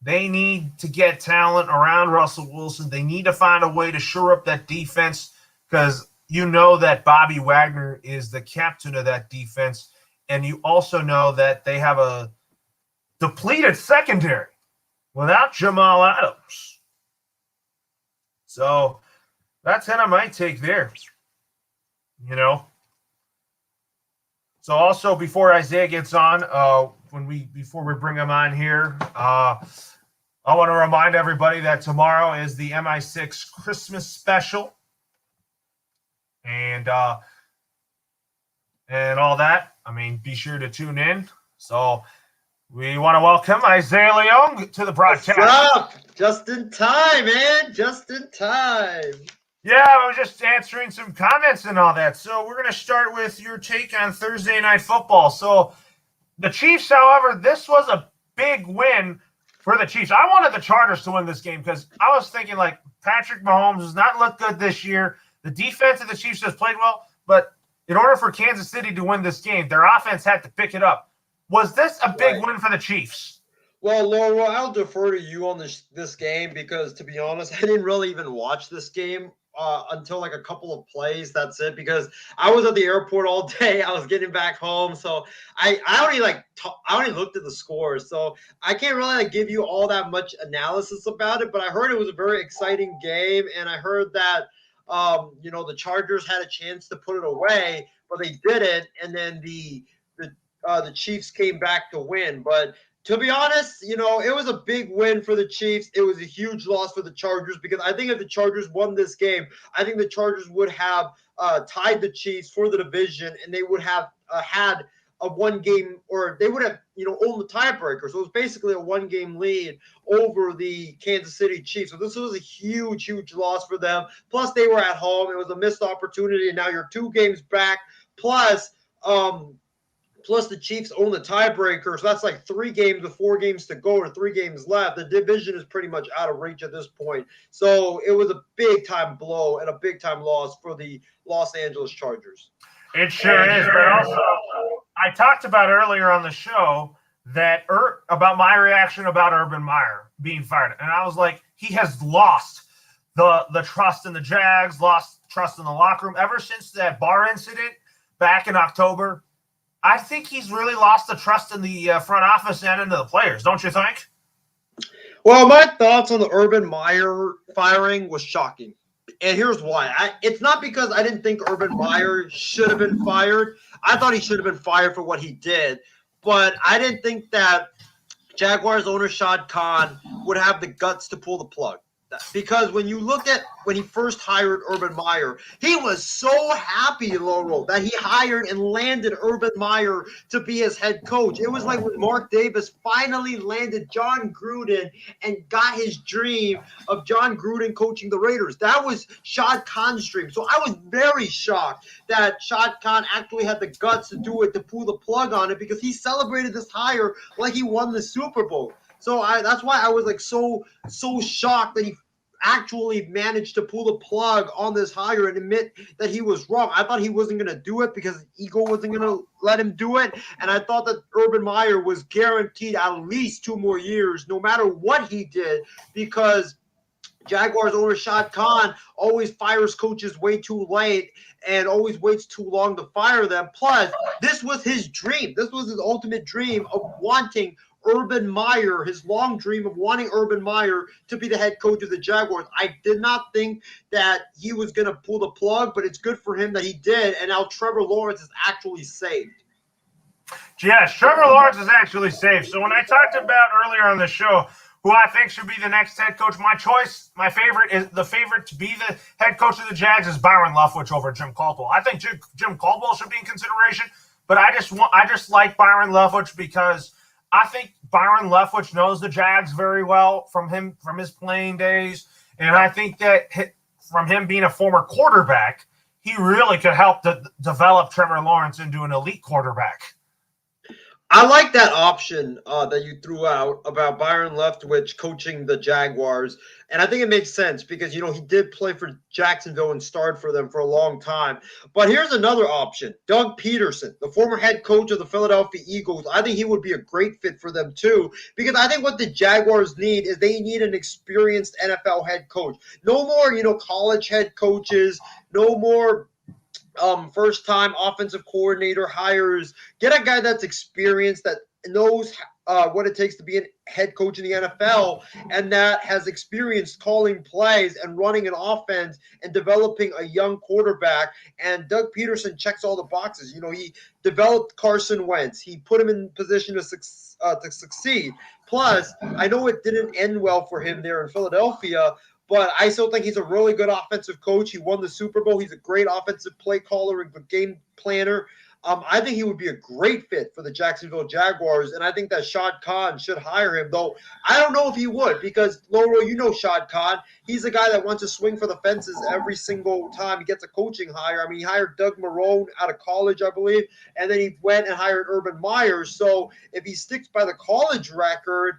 they need to get talent around Russell Wilson. They need to find a way to shore up that defense because you know that Bobby Wagner is the captain of that defense. And you also know that they have a depleted secondary without Jamal Adams. So that's kind of my take there. So also before Isaiah gets on, before we bring him on here, I want to remind everybody that tomorrow is the MI6 Christmas special, and all that. I mean, be sure to tune in. So we want to welcome Isaiah Leung to the broadcast. What's up? Just in time, man. Just in time. Yeah, I was just answering some comments and all that. So we're going to start with your take on Thursday Night Football. So the Chiefs, however, this was a big win for the Chiefs. I wanted the Chargers to win this game because I was thinking, like, Patrick Mahomes has not looked good this year. The defense of the Chiefs has played well, but in order for Kansas City to win this game, their offense had to pick it up. Was this a big win for the Chiefs? Well, Laura, I'll defer to you on this game because, to be honest, I didn't really even watch this game until like a couple of plays. That's it, because I was at the airport all day. I was getting back home, so I only looked at the scores, so I can't really give you all that much analysis about it. But I heard it was a very exciting game, and I heard that the Chargers had a chance to put it away, but they didn't, and then the Chiefs came back to win. But to be honest, it was a big win for the Chiefs. It was a huge loss for the Chargers because I think if the Chargers won this game, I think the Chargers would have tied the Chiefs for the division, and they would have had a one game, or they would have, owned the tiebreaker. So it was basically a 1-game lead over the Kansas City Chiefs. So this was a huge, huge loss for them. Plus, they were at home. It was a missed opportunity, and now you're 2 games back. Plus the Chiefs own the tiebreaker, so that's like 3 games with 4 games to go or 3 games left. The division is pretty much out of reach at this point. So it was a big-time blow and a big-time loss for the Los Angeles Chargers. It sure is, but also I talked about earlier on the show that about my reaction about Urban Meyer being fired, and I was like, he has lost the trust in the Jags, lost trust in the locker room ever since that bar incident back in October. I think he's really lost the trust in the front office and into the players, don't you think? Well, my thoughts on the Urban Meyer firing was shocking. And here's why. It's not because I didn't think Urban Meyer should have been fired. I thought he should have been fired for what he did. But I didn't think that Jaguars owner Shad Khan would have the guts to pull the plug. Because when you look at when he first hired Urban Meyer, he was so happy, Laurel, that he hired and landed Urban Meyer to be his head coach. It was like when Mark Davis finally landed John Gruden and got his dream of John Gruden coaching the Raiders. That was Shad Khan's dream. So I was very shocked that Shad Khan actually had the guts to do it, to pull the plug on it, because he celebrated this hire like he won the Super Bowl. So that's why I was like so shocked that he actually managed to pull the plug on this hire and admit that he was wrong. I thought he wasn't going to do it because his ego wasn't going to let him do it. And I thought that Urban Meyer was guaranteed at least 2 more years, no matter what he did, because Jaguars owner Shad Khan always fires coaches way too late and always waits too long to fire them. Plus, this was his dream. This was his ultimate dream of wanting Urban Meyer, his long dream of wanting Urban Meyer to be the head coach of the Jaguars. I did not think that he was going to pull the plug, but it's good for him that he did, and now Trevor Lawrence is actually saved. Yes, Trevor Lawrence is actually saved. So when I talked about earlier on the show who I think should be the next head coach, my favorite to be the head coach of the Jags is Byron Leftwich over Jim Caldwell. I think Jim Caldwell should be in consideration, but I just like Byron Leftwich because I think Byron Leftwich knows the Jags very well from his playing days, and I think that from him being a former quarterback, he really could help develop Trevor Lawrence into an elite quarterback. I like that option that you threw out about Byron Leftwich coaching the Jaguars. And I think it makes sense because, he did play for Jacksonville and starred for them for a long time. But here's another option. Doug Peterson, the former head coach of the Philadelphia Eagles. I think he would be a great fit for them too, because I think what the Jaguars need is they need an experienced NFL head coach. No more, college head coaches, no more first-time offensive coordinator hires. Get a guy that's experienced, that knows what it takes to be a head coach in the NFL, and that has experience calling plays and running an offense and developing a young quarterback. And Doug Peterson checks all the boxes. He developed Carson Wentz. He put him in position to succeed. Plus, I know it didn't end well for him there in Philadelphia, but I still think he's a really good offensive coach. He won the Super Bowl. He's a great offensive play caller and game planner. I think he would be a great fit for the Jacksonville Jaguars, and I think that Shad Khan should hire him, though I don't know if he would, because, Laurel, Shad Khan. He's a guy that wants to swing for the fences every single time he gets a coaching hire. I mean, he hired Doug Marrone out of college, I believe, and then he went and hired Urban Meyer. So if he sticks by the college record,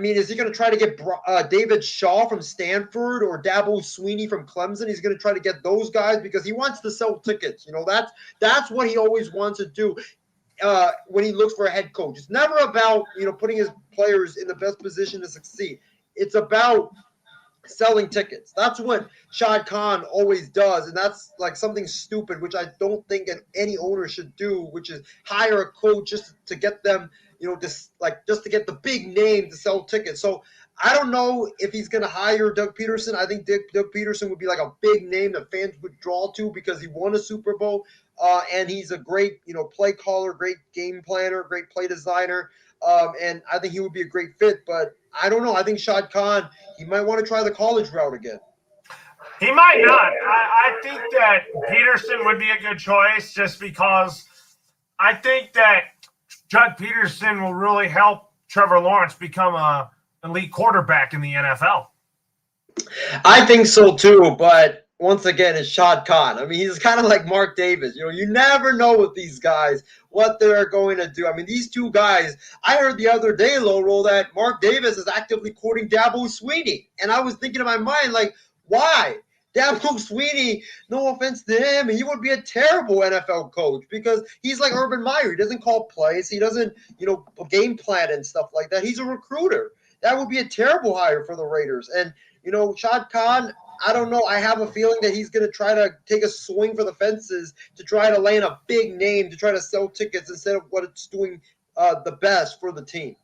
is he going to try to get David Shaw from Stanford or Dabo Sweeney from Clemson? He's going to try to get those guys because he wants to sell tickets. That's what he always wants to do when he looks for a head coach. It's never about, putting his players in the best position to succeed. It's about selling tickets. That's what Shad Khan always does, and that's like something stupid, which I don't think any owner should do, which is hire a coach just to get them, just to get the big name to sell tickets. So I don't know if he's going to hire Doug Peterson. I think Doug Peterson would be like a big name that fans would draw to because he won a Super Bowl, and he's a great, play caller, great game planner, great play designer. And I think he would be a great fit, but I don't know. I think Shad Khan, he might want to try the college route again. He might not. I think that Peterson would be a good choice just because I think that Doug Peterson will really help Trevor Lawrence become an elite quarterback in the NFL. I think so too, but once again, it's Shad Khan. I mean, he's kind of like Mark Davis. You never know with these guys what they're going to do. I mean, these two guys, I heard the other day, Lowell, that Mark Davis is actively courting Dabo Sweeney. And I was thinking in my mind, like, why? Dabo Sweeney, no offense to him, he would be a terrible NFL coach because he's like Urban Meyer. He doesn't call plays. He doesn't, game plan and stuff like that. He's a recruiter. That would be a terrible hire for the Raiders. And, Shad Khan, I don't know. I have a feeling that he's going to try to take a swing for the fences to try to land a big name to try to sell tickets instead of what it's doing the best for the team.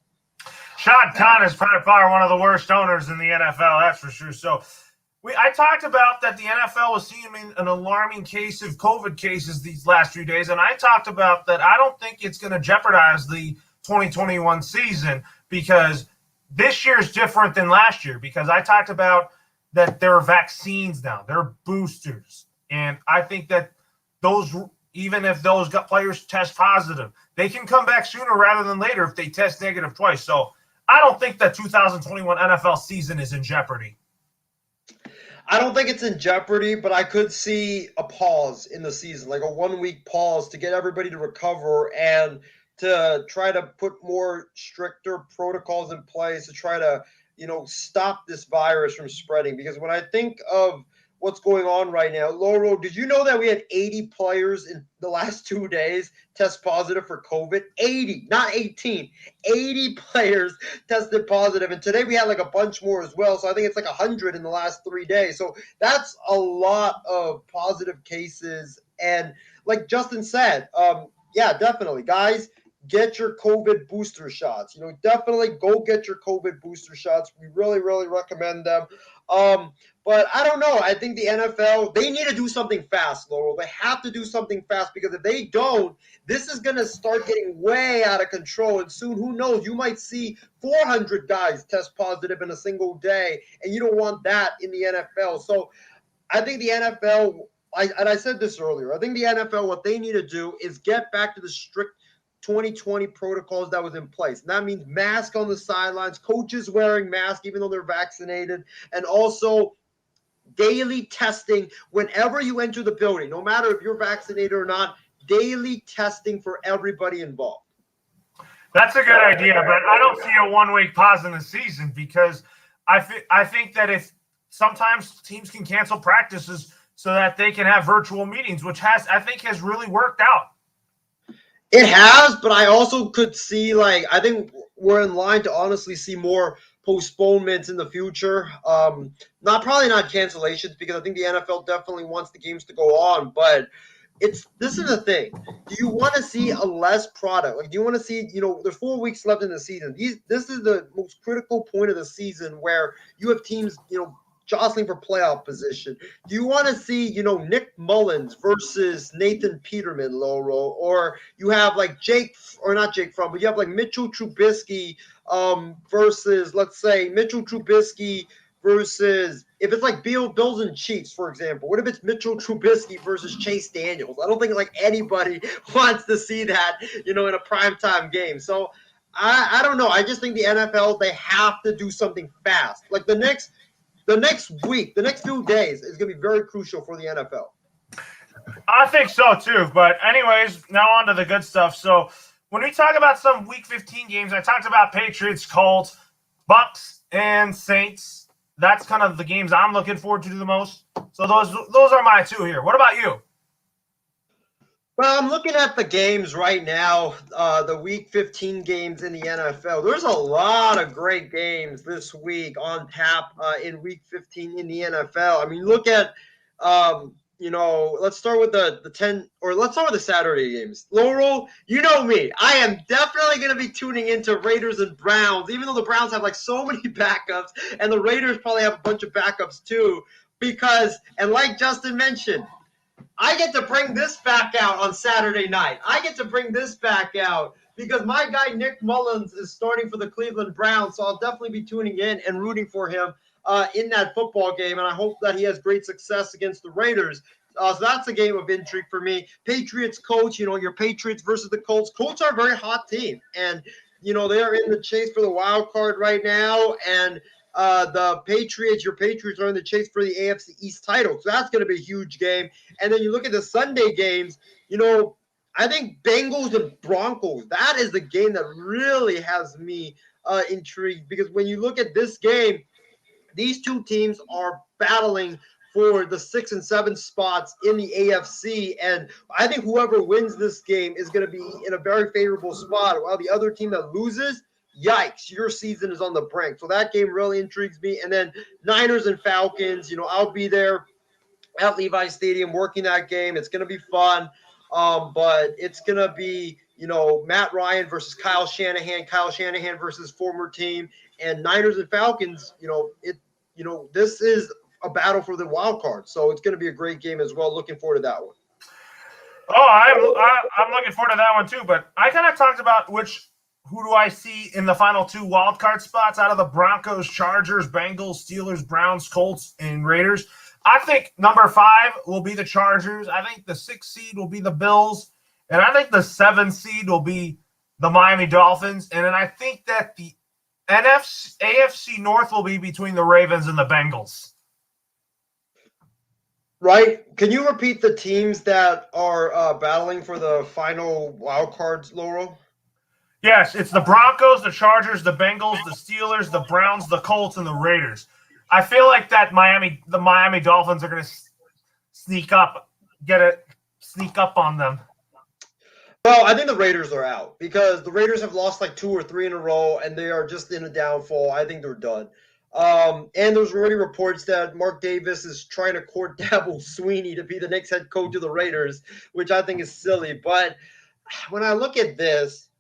Shad Khan is by far one of the worst owners in the NFL, that's for sure. So I talked about that the NFL was seeing an alarming case of COVID cases these last few days, and I talked about that I don't think it's going to jeopardize the 2021 season because this year is different than last year because I talked about that there are vaccines now, there are boosters. And I think that even if those players test positive, they can come back sooner rather than later if they test negative twice. So I don't think that 2021 NFL season is in jeopardy. I don't think it's in jeopardy, but I could see a pause in the season, like a 1-week pause to get everybody to recover and to try to put more stricter protocols in place to try to stop this virus from spreading. Because when I think of what's going on right now, Laurel, did you know that we had 80 players in the last 2 days test positive for COVID? 80, not 18. 80 players tested positive. And today we had like a bunch more as well. So I think it's like 100 in the last 3 days. So that's a lot of positive cases. And like Justin said, yeah, definitely, guys, get your COVID booster shots. Definitely go get your COVID booster shots. We really, really recommend them. But I don't know. I think the NFL, they need to do something fast, Laurel. They have to do something fast because if they don't, this is going to start getting way out of control. And soon, who knows, you might see 400 guys test positive in a single day, and you don't want that in the NFL. So I think the NFL, and I said this earlier, I think the NFL, what they need to do is get back to the strict 2020 protocols that was in place. And that means mask on the sidelines, coaches wearing masks even though they're vaccinated, and also daily testing whenever you enter the building, no matter if you're vaccinated or not, daily testing for everybody involved. That's a good idea, but I don't see a 1 week pause in the season because I think that if sometimes teams can cancel practices so that they can have virtual meetings, which I think has really worked out. It has, but I also could see, I think we're in line to honestly see more postponements in the future. Probably not cancellations, because I think the NFL definitely wants the games to go on, but this is the thing. Do you want to see a less product? Do you want to see, there's 4 weeks left in the season. This is the most critical point of the season where you have teams, jostling for playoff position. Do you want to see, Nick Mullins versus Nathan Peterman, Loro, or you have not Jake Fromm, but you have Mitchell Trubisky versus, let's say, Mitchell Trubisky versus, if it's Bills and Chiefs, for example, what if it's Mitchell Trubisky versus Chase Daniels? I don't think anybody wants to see that, in a primetime game. So I don't know. I just think the NFL, they have to do something fast. The next week, the next few days is going to be very crucial for the NFL. I think so too. But anyways, now on to the good stuff. So when we talk about some Week 15 games, I talked about Patriots, Colts, Bucks, and Saints. That's kind of the games I'm looking forward to the most. So those are my two here. What about you? Well, I'm looking at the games right now, the Week 15 games in the NFL. There's a lot of great games this week on tap in Week 15 in the NFL. I mean, look at, let's start with let's start with the Saturday games. Laurel, you know me. I am definitely going to be tuning into Raiders and Browns, even though the Browns have so many backups, and the Raiders probably have a bunch of backups too, because, and like Justin mentioned, I get to bring this back out on Saturday night. I get to bring this back out because my guy Nick Mullins is starting for the Cleveland Browns, so I'll definitely be tuning in and rooting for him in that football game, and I hope that he has great success against the Raiders. So that's a game of intrigue for me. Patriots, Colts, your Patriots versus the Colts. Colts are a very hot team, and, they are in the chase for the wild card right now, and your Patriots are in the chase for the AFC East title. So that's going to be a huge game. And then you look at the Sunday games, I think Bengals and Broncos, that is the game that really has me intrigued, because when you look at this game, these two teams are battling for the 6 and 7 spots in the AFC. And I think whoever wins this game is going to be in a very favorable spot, while the other team that loses, yikes, your season is on the brink. So that game really intrigues me. And then Niners and Falcons, I'll be there at Levi Stadium working that game. It's going to be fun. But it's going to be, Matt Ryan versus Kyle Shanahan versus former team, and Niners and Falcons, this is a battle for the wild card. So it's going to be a great game as well. Looking forward to that one. Oh, I'm looking forward to that one too. But I kind of talked about who do I see in the final 2 wild card spots out of the Broncos, Chargers, Bengals, Steelers, Browns, Colts, and Raiders. I think number 5 will be the Chargers. I think the 6th seed will be the Bills. And I think the 7th seed will be the Miami Dolphins. And then I think that the AFC North will be between the Ravens and the Bengals. Right. Can you repeat the teams that are battling for the final wild cards, Laurel? Yes, it's the Broncos, the Chargers, the Bengals, the Steelers, the Browns, the Colts, and the Raiders. I feel like the Miami Dolphins are going to sneak up on them. Well, I think the Raiders are out because the Raiders have lost 2 or 3 in a row, and they are just in a downfall. I think they're done. And there's already reports that Mark Davis is trying to court Dabble Sweeney to be the next head coach of the Raiders, which I think is silly. But when I look at this,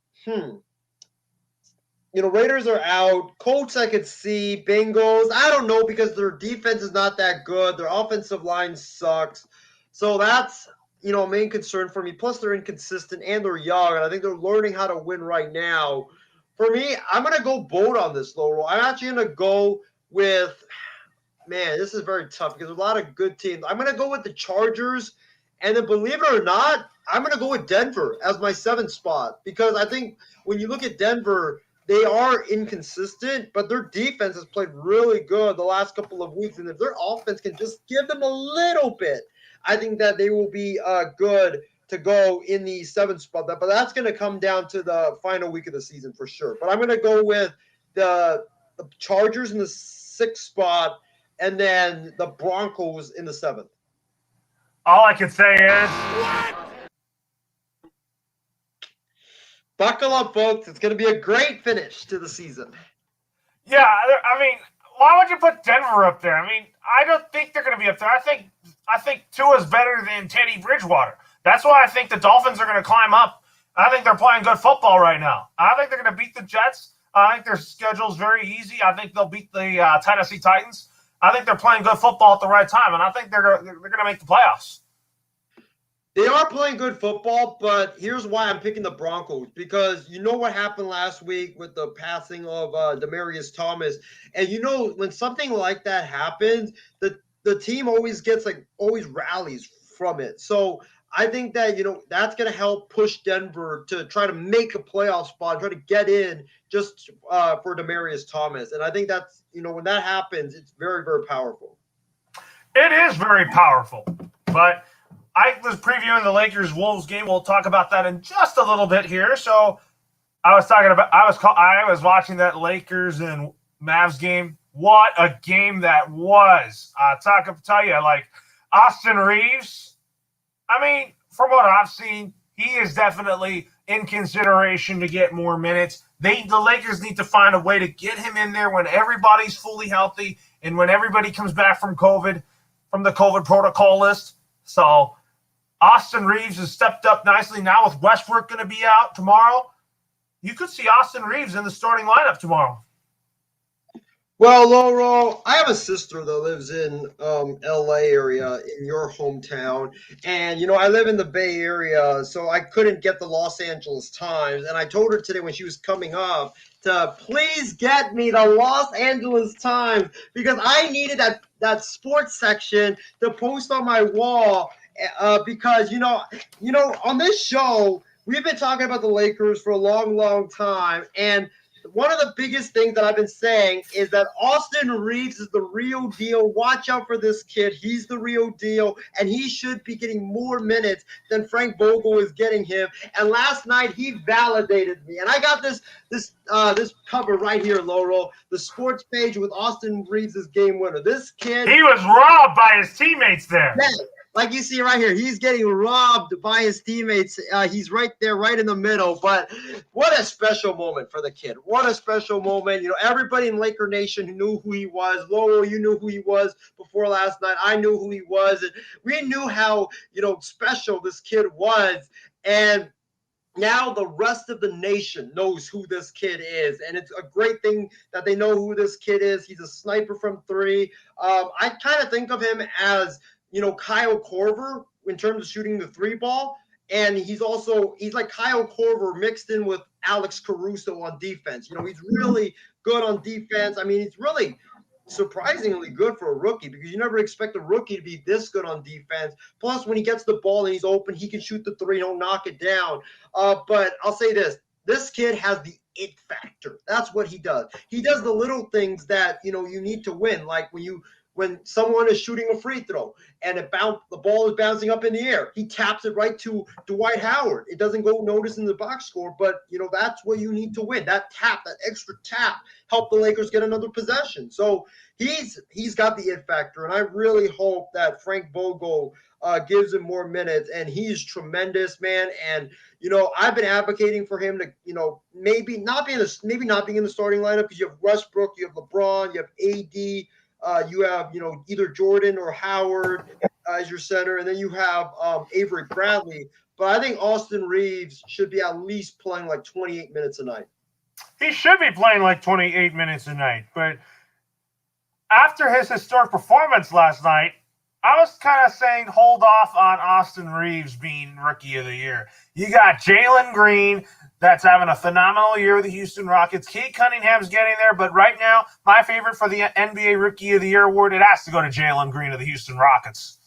Raiders are out. Colts, I could see. Bengals, I don't know, because their defense is not that good. Their offensive line sucks. So that's, a main concern for me. Plus, they're inconsistent and they're young, and I think they're learning how to win right now. For me, I'm going to go bold on this, Laurel. I'm actually going to go with, this is very tough because there's a lot of good teams. I'm going to go with the Chargers, and then believe it or not, I'm going to go with Denver as my 7th spot, because I think when you look at Denver, they are inconsistent, but their defense has played really good the last couple of weeks. And if their offense can just give them a little bit, I think that they will be good to go in the 7th spot. But that's going to come down to the final week of the season for sure. But I'm going to go with the Chargers in the 6th spot and then the Broncos in the 7th. All I can say is, buckle up, folks. It's going to be a great finish to the season. yeah, I mean, why would you put Denver up there? I mean, I don't think they're going to be up there. I think Tua's better than Teddy Bridgewater. That's why I think the Dolphins are going to climb up. I think they're playing good football right now. I think they're going to beat the Jets. I think their schedule's very easy. I think they'll beat the Tennessee Titans. I think they're playing good football at the right time, and I think they're going to make the playoffs. They are playing good football, but here's why I'm picking the Broncos, because you know what happened last week with the passing of Demaryius Thomas. And you know, when something like that happens, the team always rallies from it. So I think that, that's going to help push Denver to try to make a playoff spot, try to get in just for Demaryius Thomas. And I think that's, when that happens, it's very, very powerful. It is very powerful, but I was previewing the Lakers-Wolves game. We'll talk about that in just a little bit here. So I was watching that Lakers and Mavs game. What a game that was. Tell you, like, Austin Reeves, I mean, from what I've seen, he is definitely in consideration to get more minutes. The Lakers need to find a way to get him in there when everybody's fully healthy and when everybody comes back from the COVID protocol list. So Austin Reeves has stepped up nicely now with Westbrook going to be out tomorrow. You could see Austin Reeves in the starting lineup tomorrow. Well, Laurel, I have a sister that lives in L.A. area in your hometown. And, I live in the Bay Area, so I couldn't get the Los Angeles Times. And I told her today when she was coming up to please get me the Los Angeles Times because I needed that sports section to post on my wall because, on this show, we've been talking about the Lakers for a long, long time. And one of the biggest things that I've been saying is that Austin Reeves is the real deal. Watch out for this kid. He's the real deal, and he should be getting more minutes than Frank Vogel is getting him. And last night he validated me. And I got this cover right here, Laurel, the sports page with Austin Reeves' game winner. This kid, he was robbed by his teammates there. Yeah. Like you see right here, he's getting robbed by his teammates. He's right there, right in the middle. But what a special moment for the kid. What a special moment. Everybody in Laker Nation knew who he was. Lowell, you knew who he was before last night. I knew who he was. And we knew how, special this kid was. And now the rest of the nation knows who this kid is. And it's a great thing that they know who this kid is. He's a sniper from 3. I kind of think of him as Kyle Korver in terms of shooting the 3 ball. And he's like Kyle Korver mixed in with Alex Caruso on defense. He's really good on defense. I mean, he's really surprisingly good for a rookie because you never expect a rookie to be this good on defense. Plus, when he gets the ball and he's open, he can shoot the 3, he'll knock it down. But I'll say this kid has the it factor. That's what he does. He does the little things that, you need to win. Like when someone is shooting a free throw and the ball is bouncing up in the air, he taps it right to Dwight Howard. It doesn't go notice in the box score, but that's what you need to win. That extra tap, helped the Lakers get another possession. So he's got the it factor, and I really hope that Frank Vogel gives him more minutes, and he's tremendous, man. And I've been advocating for him to maybe not being in the starting lineup because you have Westbrook, you have LeBron, you have AD. You have, either Jordan or Howard as your center, and then you have Avery Bradley. But I think Austin Reeves should be at least playing like 28 minutes a night. He should be playing like 28 minutes a night. But after his historic performance last night, I was kind of saying hold off on Austin Reeves being Rookie of the Year. You got Jalen Green that's having a phenomenal year with the Houston Rockets. Kate Cunningham's getting there, but right now, my favorite for the NBA Rookie of the Year award, it has to go to Jalen Green of the Houston Rockets.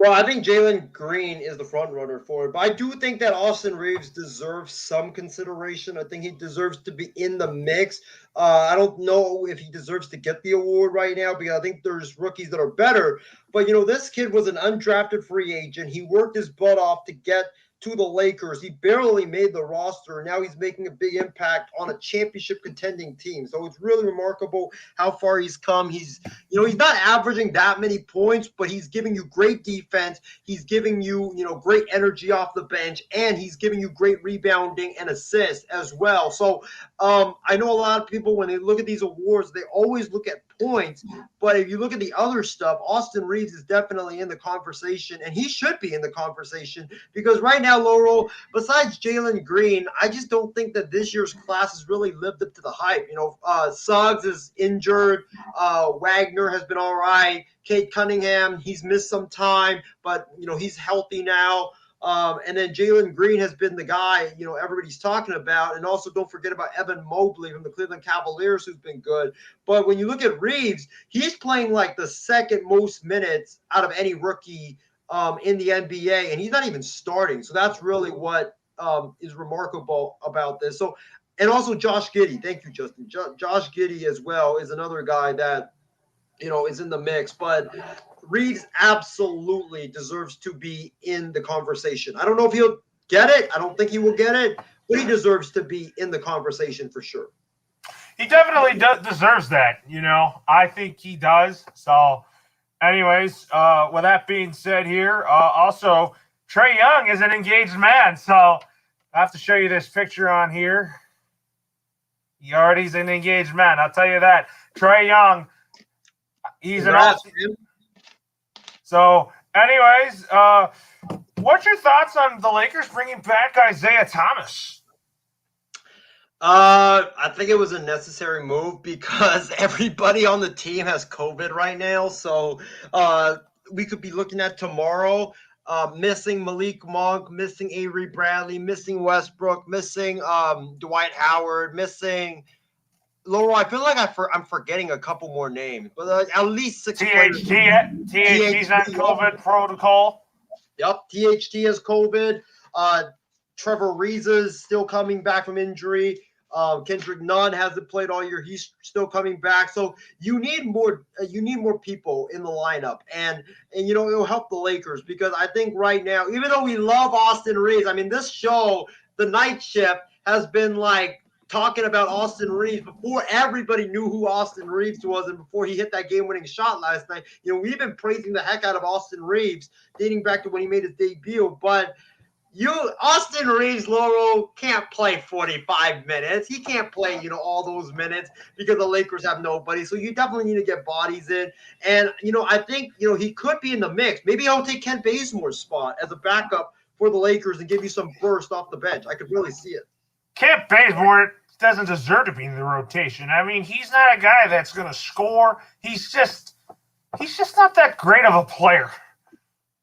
Well, I think Jalen Green is the front runner for it, but I do think that Austin Reeves deserves some consideration. I think he deserves to be in the mix. I don't know if he deserves to get the award right now because I think there's rookies that are better. But this kid was an undrafted free agent. He worked his butt off to get to the Lakers. He barely made the roster, and now he's making a big impact on a championship contending team. So it's really remarkable how far he's come. He's not averaging that many points, but he's giving you great defense. He's giving you, great energy off the bench, and he's giving you great rebounding and assists as well. So I know a lot of people, when they look at these awards, they always look at points. But if you look at the other stuff, Austin Reeves is definitely in the conversation, and he should be in the conversation because right now, Laurel, besides Jalen Green, I just don't think that this year's class has really lived up to the hype. Suggs is injured. Wagner has been all right. Kate Cunningham, he's missed some time, but he's healthy now. And then Jalen Green has been the guy, everybody's talking about. And also don't forget about Evan Mobley from the Cleveland Cavaliers, who's been good. But when you look at Reeves, he's playing like the second most minutes out of any rookie in the NBA, and he's not even starting. So that's really what is remarkable about this. So, and also Josh Giddey. Thank you, Justin. Josh Giddey as well is another guy that is in the mix, but Reeves absolutely deserves to be in the conversation. I don't know if he'll get it. I don't think he will get it, but he deserves to be in the conversation for sure. He definitely deserves that. I think he does. So, anyways, with that being said here, also, Trae Young is an engaged man. So, I have to show you this picture on here. He already's an engaged man. I'll tell you that. Trae Young, he's an awesome. So, anyways, what's your thoughts on the Lakers bringing back Isaiah Thomas? I think it was a necessary move because everybody on the team has COVID right now. So we could be looking at tomorrow missing Malik Monk, missing Avery Bradley, missing Westbrook, missing Dwight Howard, missing Laurel. I feel like I'm forgetting a couple more names, but at least 6 players. THT's on COVID protocol. Yep, THT has COVID. Trevor Ariza is still coming back from injury. Kendrick Nunn hasn't played all year; he's still coming back. So you need more. You need more people in the lineup, and it'll help the Lakers because I think right now, even though we love Austin Reeves, I mean this show, The Night Shift, has been like talking about Austin Reeves before everybody knew who Austin Reeves was and before he hit that game-winning shot last night. We've been praising the heck out of Austin Reeves dating back to when he made his debut, but Austin Reeves, Laurel, can't play 45 minutes. He can't play, all those minutes because the Lakers have nobody. So you definitely need to get bodies in. And, I think, he could be in the mix. Maybe I'll take Kent Bazemore's spot as a backup for the Lakers and give you some burst off the bench. I could really see it. Kent Bazemore doesn't deserve to be in the rotation. I mean, he's not a guy that's going to score. He's just not that great of a player.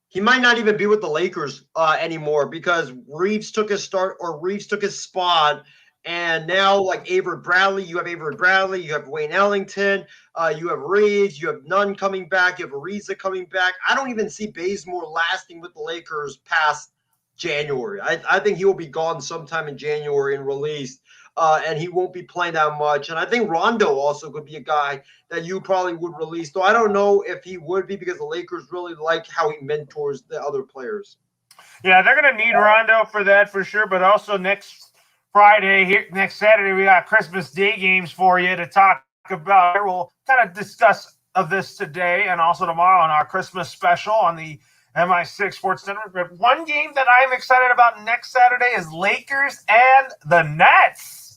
He might not even be with the Lakers anymore because Reeves took his spot. And now, like Avery Bradley, you have Wayne Ellington, you have Reeves, you have Nunn coming back, you have Ariza coming back. I don't even see Bazemore lasting with the Lakers past January. I think he will be gone sometime in January and released. And he won't be playing that much. And I think Rondo also could be a guy that you probably would release. Though I don't know if he would be because the Lakers really like how he mentors the other players. Yeah, they're going to need Rondo for that for sure. But also next Saturday, we got Christmas Day games for you to talk about. We'll kind of discuss of this today and also tomorrow on our Christmas special on the MI6 Sports Network. But one game that I'm excited about next Saturday is Lakers and the Nets.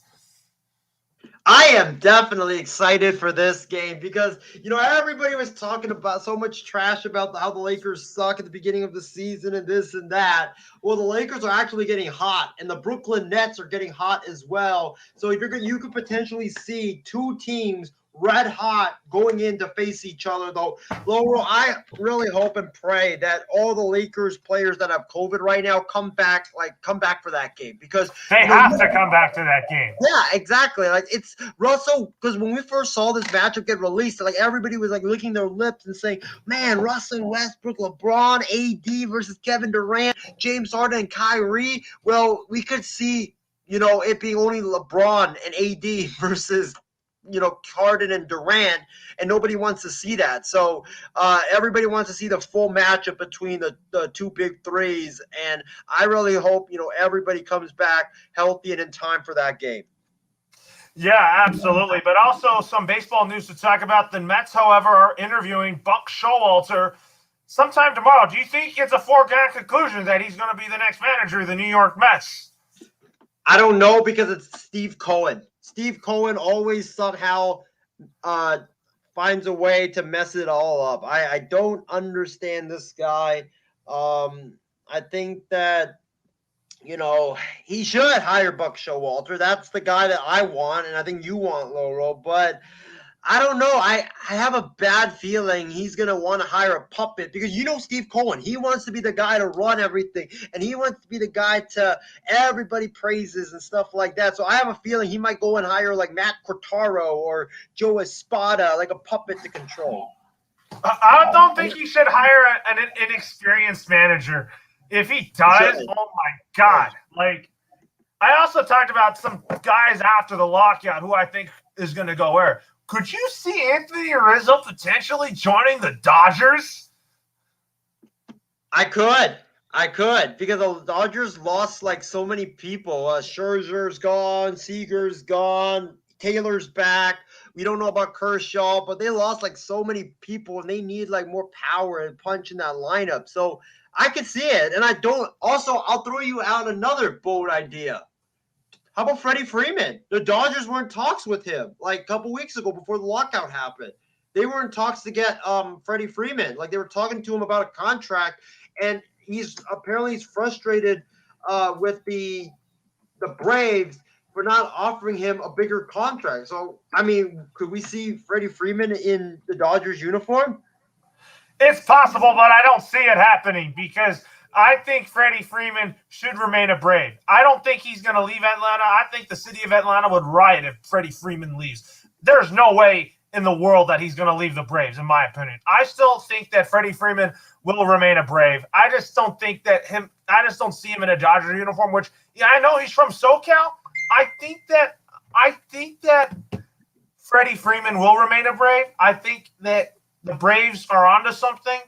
I am definitely excited for this game because, everybody was talking about so much trash about how the Lakers suck at the beginning of the season and this and that. Well, the Lakers are actually getting hot, and the Brooklyn Nets are getting hot as well. So you could potentially see two teams red hot going in to face each other, though. Laurel, I really hope and pray that all the Lakers players that have COVID right now come back for that game, because they have to come back to that game. Yeah, exactly. Like, it's Russell, because when we first saw this matchup get released, like, everybody was like licking their lips and saying, man, Russell Westbrook, LeBron, AD versus Kevin Durant, James Harden, and Kyrie. Well, we could see, it being only LeBron and AD versus Harden and Durant, and nobody wants to see that. So everybody wants to see the full matchup between the two big threes, and I really hope everybody comes back healthy and in time for that game. Yeah, absolutely. But also some baseball news to talk about. The Mets, however, are interviewing Buck Showalter sometime tomorrow. Do you think it's a foregone conclusion that he's going to be the next manager of the New York Mets? I don't know, because it's Steve Cohen. Steve Cohen always somehow finds a way to mess it all up. I don't understand this guy. I think that, he should hire Buck Showalter. That's the guy that I want, and I think you want, Loro. But I don't know. I have a bad feeling he's going to want to hire a puppet, because Steve Cohen, he wants to be the guy to run everything, and he wants to be the guy to everybody praises and stuff like that. So I have a feeling he might go and hire like Matt Cortaro or Joe Espada, like a puppet to control. I don't think he should hire an inexperienced manager. If he does, oh my God. Like, I also talked about some guys after the lockout who I think is going to go where. Could you see Anthony Rizzo potentially joining the Dodgers? I could, because the Dodgers lost like so many people. Scherzer's gone, Seager's gone, Taylor's back. We don't know about Kershaw, but they lost like so many people, and they need like more power and punch in that lineup. So I could see it, and I don't. Also, I'll throw you out another bold idea. How about Freddie Freeman? The Dodgers were in talks with him like a couple weeks ago before the lockout happened. They were in talks to get Freddie Freeman. Like, they were talking to him about a contract, and he's frustrated with the Braves for not offering him a bigger contract. So, I mean, could we see Freddie Freeman in the Dodgers uniform? It's possible, but I don't see it happening, because I think Freddie Freeman should remain a Brave. I don't think he's going to leave Atlanta. I think the city of Atlanta would riot if Freddie Freeman leaves. There's no way in the world that he's going to leave the Braves, in my opinion. I still think that Freddie Freeman will remain a Brave. I just don't see him in a Dodger uniform, which, yeah, I know he's from SoCal. I think that Freddie Freeman will remain a Brave. I think that the Braves are onto something.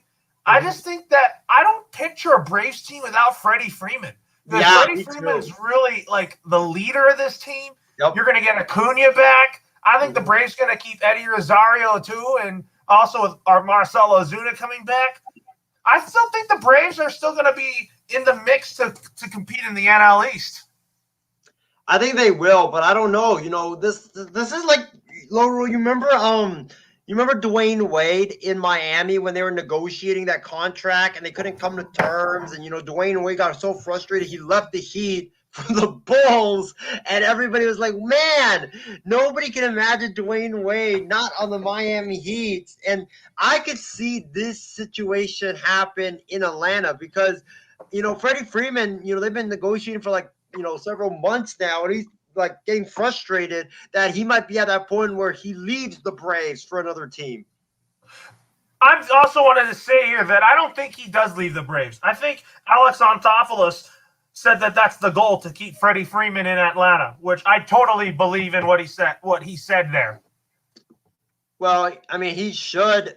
I just think that I don't picture a Braves team without Freddie Freeman. Yeah, Freddie Freeman is really like the leader of this team. Yep. You're going to get Acuna back. I think the Braves going to keep Eddie Rosario too, and also with our Marcell Ozuna coming back. I still think the Braves are still going to be in the mix to compete in the NL East. I think they will, but I don't know. This is like, Laurel, you remember Dwayne Wade in Miami when they were negotiating that contract and they couldn't come to terms, and Dwayne Wade got so frustrated he left the Heat for the Bulls, and everybody was like, man, nobody can imagine Dwayne Wade not on the Miami Heat. And I could see this situation happen in Atlanta, because Freddie Freeman, they've been negotiating for like several months now, and he's like getting frustrated that he might be at that point where he leaves the Braves for another team. I also wanted to say here that I don't think he does leave the Braves. I think Alex Antopoulos said that that's the goal, to keep Freddie Freeman in Atlanta, which I totally believe in what he said there. Well, I mean, he should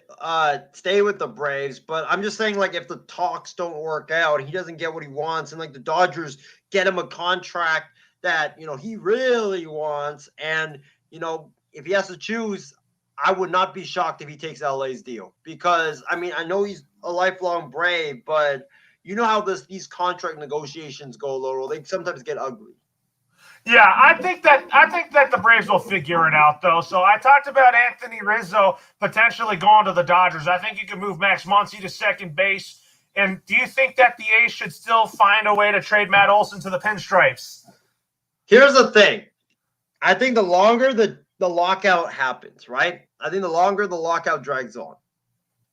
stay with the Braves, but I'm just saying, like, if the talks don't work out, he doesn't get what he wants, and like the Dodgers get him a contract that he really wants, and if he has to choose, I would not be shocked if he takes LA's deal, because I mean, I know he's a lifelong Brave, but you know how these contract negotiations go, Laurel. They sometimes get ugly. Yeah, I think that the Braves will figure it out, though. So I talked about Anthony Rizzo potentially going to the Dodgers. I think you could move Max Muncy to second base. And do you think that the A's should still find a way to trade Matt Olson to the Pinstripes? Here's the thing. I think the longer the the lockout happens, right? I think the longer the lockout drags on,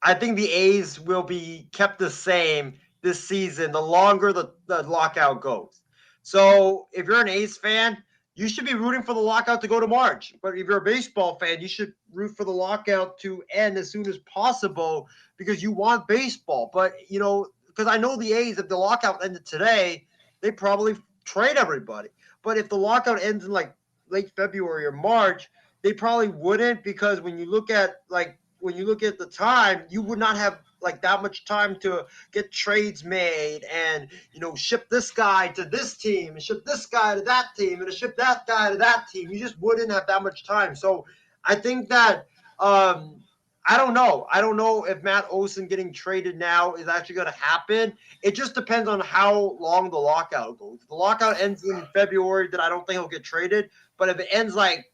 I think the A's will be kept the same this season the longer the lockout goes. So if you're an A's fan, you should be rooting for the lockout to go to March. But if you're a baseball fan, you should root for the lockout to end as soon as possible because you want baseball. But, because I know the A's, if the lockout ended today, they probably trade everybody. But if the lockout ends in like late February or March, they probably wouldn't because when you look at the time, you would not have like that much time to get trades made and ship this guy to this team and ship this guy to that team and ship that guy to that team. You just wouldn't have that much time. So I think that I don't know. I don't know if Matt Olson getting traded now is actually going to happen. It just depends on how long the lockout goes. If the lockout ends in February, then I don't think he'll get traded. But if it ends like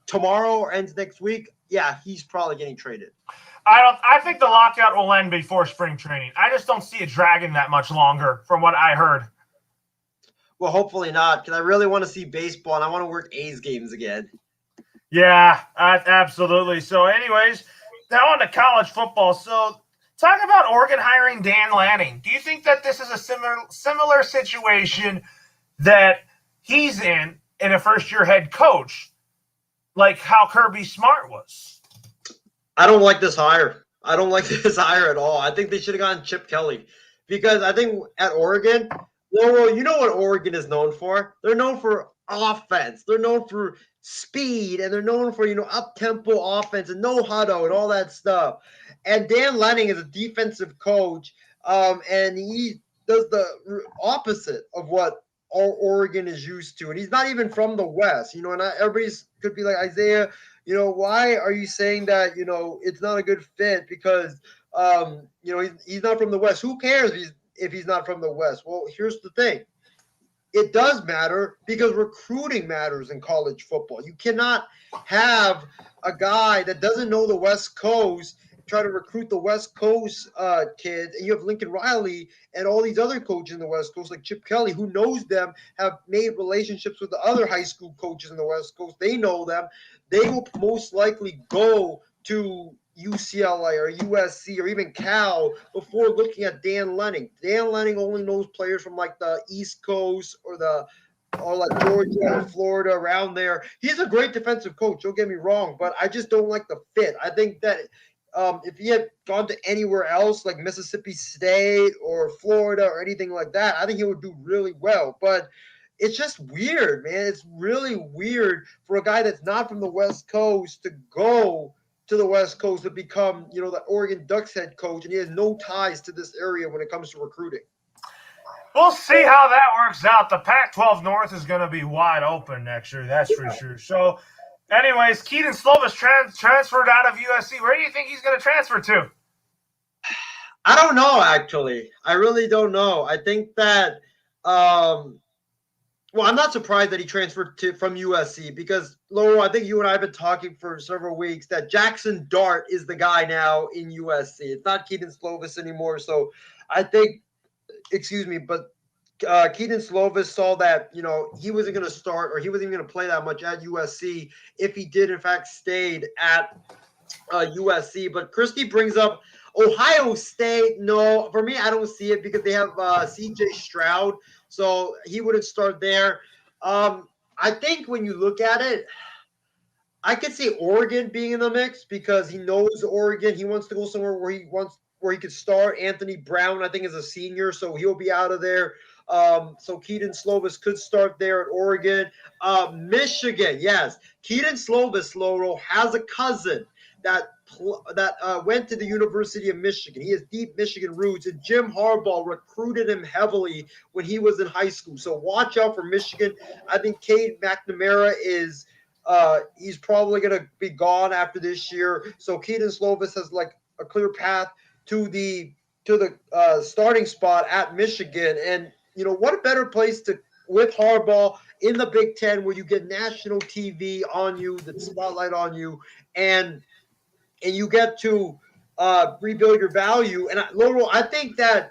tomorrow or ends next week, yeah, he's probably getting traded. I think the lockout will end before spring training. I just don't see it dragging that much longer from what I heard. Well, hopefully not, because I really want to see baseball and I want to work A's games again. Yeah, absolutely. So anyways, now on to college football. So talk about Oregon hiring Dan Lanning. Do you think that this is a similar situation that he's in a first-year head coach, like how Kirby Smart was? I don't like this hire. I don't like this hire at all. I think they should have gotten Chip Kelly because I think at Oregon, well, you know what Oregon is known for? They're known for offense. They're known for speed, and they're known for, up-tempo offense and no huddle and all that stuff. And Dan Lanning is a defensive coach, and he does the opposite of what Oregon is used to. And he's not even from the West, and everybody's could be like, Isaiah, why are you saying that, it's not a good fit because, he's not from the West. Who cares if he's not from the West? Well, here's the thing. It does matter because recruiting matters in college football. You cannot have a guy that doesn't know the West Coast try to recruit the West Coast kids, and you have Lincoln Riley and all these other coaches in the West Coast like Chip Kelly, who knows them, have made relationships with the other high school coaches in the West Coast. They know them. They will most likely go to UCLA or USC or even Cal before looking at Dan Lanning. Dan Lanning only knows players from like the East Coast or like Georgia or Florida around there. He's a great defensive coach, don't get me wrong, but I just don't like the fit. I think that if he had gone to anywhere else like Mississippi State or Florida or anything like that, I think he would do really well. But it's just weird, man. It's really weird for a guy that's not from the West Coast to go to the West Coast to become, the Oregon Ducks head coach, and he has no ties to this area when it comes to recruiting. We'll see how that works out. The Pac-12 North is going to be wide open next year, that's for sure. So, anyways, Keaton Slovis transferred out of USC. Where do you think he's going to transfer to? I don't know, actually. I really don't know. I think that well, I'm not surprised that he transferred from USC because, Laurel, I think you and I have been talking for several weeks that Jackson Dart is the guy now in USC. It's not Keaton Slovis anymore. So I think, but Keaton Slovis saw that, he wasn't going to start or he wasn't even going to play that much at USC if he did, in fact, stayed at USC. But Christie brings up Ohio State. No, for me, I don't see it because they have C.J. Stroud. So he wouldn't start there. I think when you look at it, I could see Oregon being in the mix because he knows Oregon. He wants to go somewhere where he could start. Anthony Brown, I think, is a senior, so he'll be out of there. So Keaton Slovis could start there at Oregon. Michigan, yes. Keaton Slovis, Laurel, has a cousin that went to the University of Michigan. He has deep Michigan roots, and Jim Harbaugh recruited him heavily when he was in high school. So watch out for Michigan. I think Cade McNamara is he's probably going to be gone after this year. So Keaton Slovis has like a clear path to the starting spot at Michigan. And what a better place to with Harbaugh in the Big Ten where you get national TV on you, the spotlight on you, and you get to rebuild your value. And Laurel, I think that,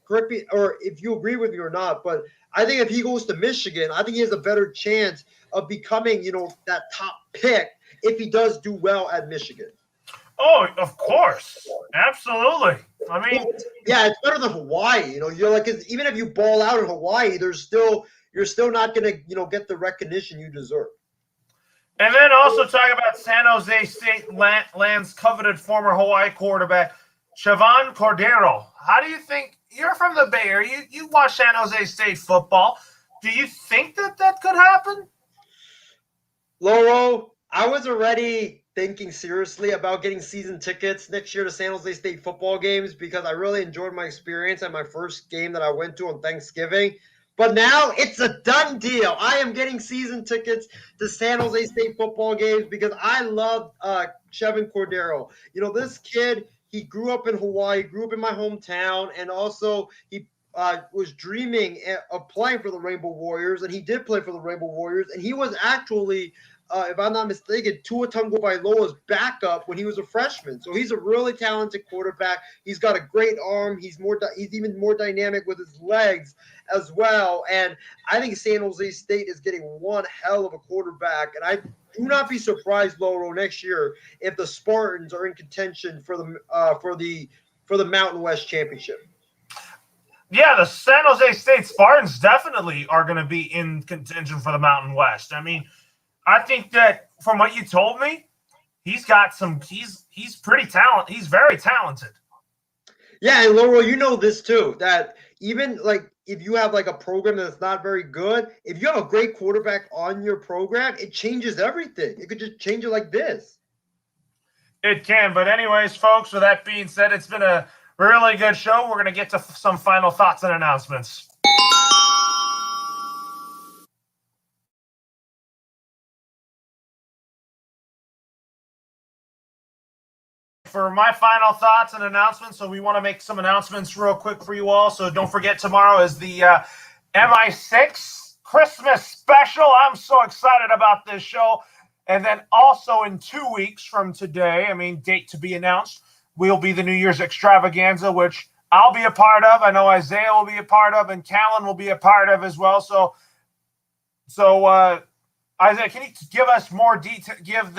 correct me, or if you agree with me or not, but I think if he goes to Michigan, I think he has a better chance of becoming, that top pick if he does do well at Michigan. Oh, of course. Absolutely. I mean, yeah, it's better than Hawaii. You're like, 'cause even if you ball out in Hawaii, you're still not going to, get the recognition you deserve. and then also talk about San Jose State lands coveted former Hawaii quarterback, Chavan Cordero. How do you think, you're from the Bay Area, you watch San Jose State football. Do you think that could happen? Loro, I was already thinking seriously about getting season tickets next year to San Jose State football games because I really enjoyed my experience at my first game that I went to on Thanksgiving. But now it's a done deal. I am getting season tickets to San Jose State football games because I love Chevin Cordero. This kid, he grew up in Hawaii, grew up in my hometown, and also he was dreaming of playing for the Rainbow Warriors, and he did play for the Rainbow Warriors, and he was actually if I'm not mistaken, Tua Tagovailoa's backup when he was a freshman. So he's a really talented quarterback. He's got a great arm. He's even more dynamic with his legs as well. And I think San Jose State is getting one hell of a quarterback. And I do not be surprised, Loro, next year if the Spartans are in contention for the Mountain West Championship. Yeah, the San Jose State Spartans definitely are going to be in contention for the Mountain West. I mean, I think that from what you told me, he's pretty talented. He's very talented. Yeah, and Laurel, you know this too, that even like if you have like a program that's not very good, if you have a great quarterback on your program, it changes everything. It could just change it like this. It can. But anyways, folks, with that being said, it's been a really good show. We're going to get to some final thoughts and announcements. For my final thoughts and announcements, so we want to make some announcements real quick for you all. So don't forget, tomorrow is the MI6 Christmas special. I'm so excited about this show. And then also in 2 weeks from today, date to be announced, will be the New Year's extravaganza, which I'll be a part of. I know Isaiah will be a part of, and Callan will be a part of as well. So Isaiah, can you give us more detail? Give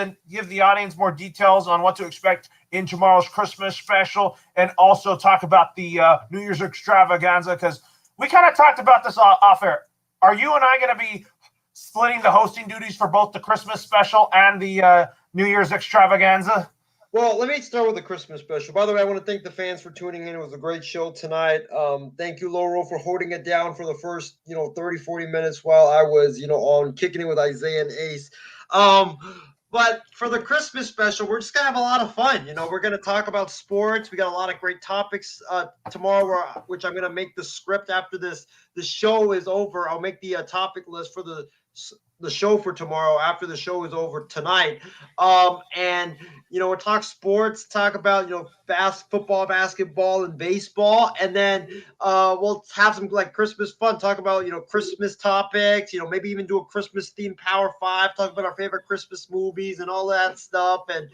the audience more details on what to expect in tomorrow's Christmas special, and also talk about the New Year's extravaganza, because we kind of talked about this off air. Are you and I going to be splitting the hosting duties for both the Christmas special and the New Year's extravaganza? Well, let me start with the Christmas special. By the way, I want to thank the fans for tuning in. It was a great show tonight. Thank you, Laurel, for holding it down for the first, 30, 40 minutes while I was, on Kicking It with Isaiah and Ace. But for the Christmas special, we're just going to have a lot of fun. We're going to talk about sports. We got a lot of great topics tomorrow, which I'm going to make the script after the show is over. I'll make the topic list for the show for tomorrow after the show is over tonight. And we'll talk sports, talk about football, basketball, and baseball, and then we'll have some like Christmas fun, talk about Christmas topics, maybe even do a Christmas themed Power 5, talk about our favorite Christmas movies and all that stuff, and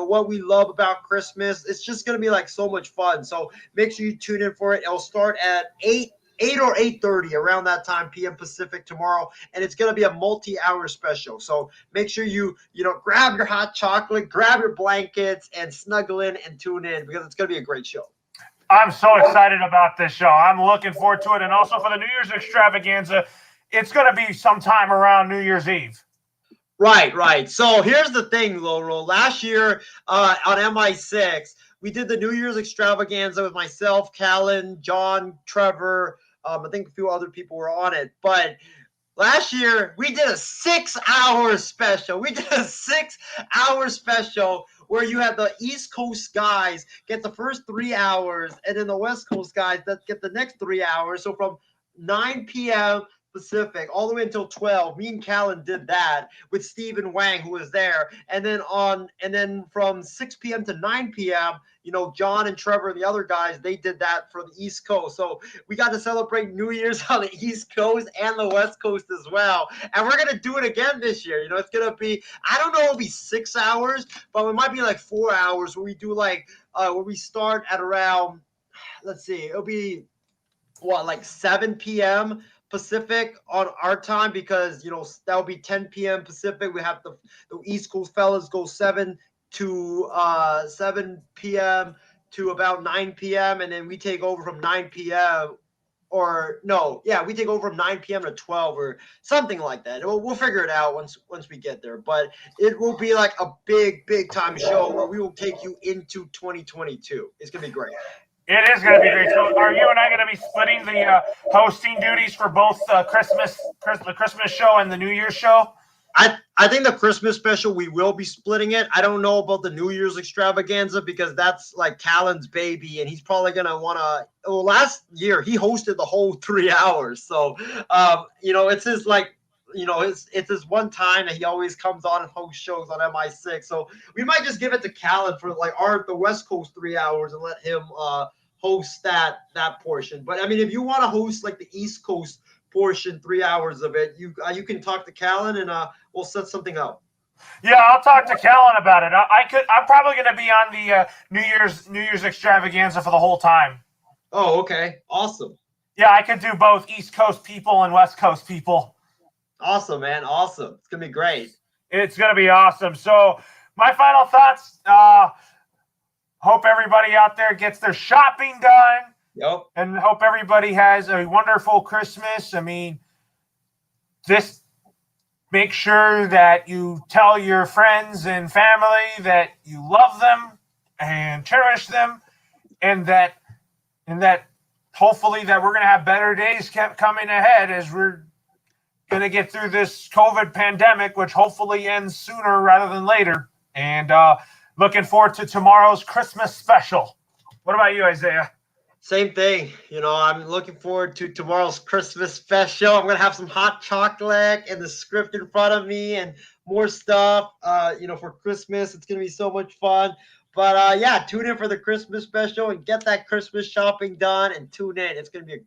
what we love about Christmas. It's just gonna be like so much fun. So make sure you tune in for it. It'll start at 8 or 8:30 around that time p.m. Pacific tomorrow, and it's going to be a multi-hour special. So make sure you grab your hot chocolate, grab your blankets, and snuggle in and tune in, because it's going to be a great show. I'm so excited about this show. I'm looking forward to it. And also for the New Year's extravaganza, it's going to be sometime around New Year's Eve. Right. So here's the thing, Laurel. Last year on MI6, we did the New Year's extravaganza with myself, Callan, John, Trevor. I think a few other people were on it. But last year, we did a 6-hour special. We did a 6-hour special where you have the East Coast guys get the first 3 hours, and then the West Coast guys that get the next 3 hours. So from 9 p.m. Pacific all the way until 12. Me and Callan did that with Stephen Wang, who was there. And then from 6 p.m. to 9 p.m., John and Trevor and the other guys, they did that for the East Coast. So we got to celebrate New Year's on the East Coast and the West Coast as well. And we're going to do it again this year. It's going to be, I don't know, it'll be 6 hours, but it might be like 4 hours where we do where we start at around, let's see, it'll be like 7 p.m. Pacific on our time because that will be 10 p.m. Pacific. We have the East Coast fellas go 7 p.m. to about 9 p.m. and then we take over from 9 p.m. Or no, yeah, we take over from 9 p.m. to 12 or something like that. We'll figure it out once we get there. But it will be like a big time show where we will take you into 2022. It's gonna be great. It is going to be great. So, are you and I going to be splitting the hosting duties for both the Christmas show and the New Year's show? I think the Christmas special we will be splitting it. I don't know about the New Year's extravaganza because that's like Callan's baby, and he's probably gonna want to. Well, last year he hosted the whole 3 hours, so it's his it's his one time that he always comes on and hosts shows on MI6. So we might just give it to Callan for like the West Coast 3 hours and let him host that portion. But I mean, if you want to host like the East Coast portion, 3 hours of it, you can talk to Callan and we'll set something up. Yeah, I'll talk to Callan about it. I'm probably going to be on the New Year's extravaganza for the whole time. Oh, okay, awesome. Yeah, I could do both East Coast people and West Coast people. Awesome, man. Awesome. It's going to be great. It's going to be awesome. So my final thoughts, hope everybody out there gets their shopping done. Yep. And hope everybody has a wonderful Christmas. I mean, just make sure that you tell your friends and family that you love them and cherish them, and that hopefully that we're going to have better days kept coming ahead as we're going to get through this COVID pandemic, which hopefully ends sooner rather than later. And looking forward to tomorrow's Christmas special. What about you, Isaiah? Same thing. I'm looking forward to tomorrow's Christmas special. I'm going to have some hot chocolate and the script in front of me and more stuff, for Christmas. It's going to be so much fun. But, tune in for the Christmas special and get that Christmas shopping done and tune in. It's going to be a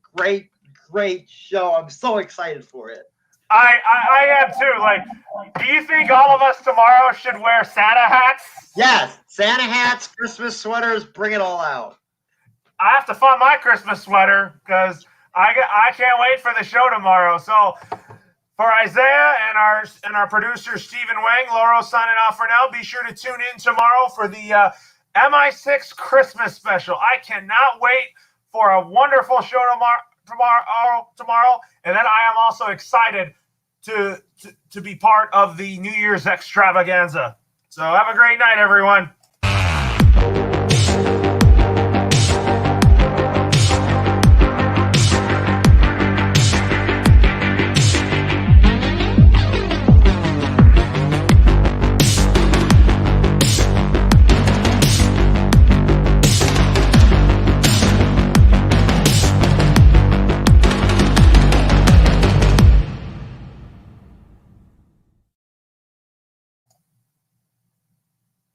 great show. I'm so excited for it. I am too. Like, do you think all of us tomorrow should wear Santa hats? Yes. Santa hats, Christmas sweaters, bring it all out. I have to find my Christmas sweater because I can't wait for the show tomorrow. So for Isaiah and our producer Stephen Wang, Lauro signing off for now. Be sure to tune in tomorrow for the MI6 Christmas special. I cannot wait for a wonderful show tomorrow, and then I am also excited to be part of the New Year's extravaganza. So have a great night, everyone.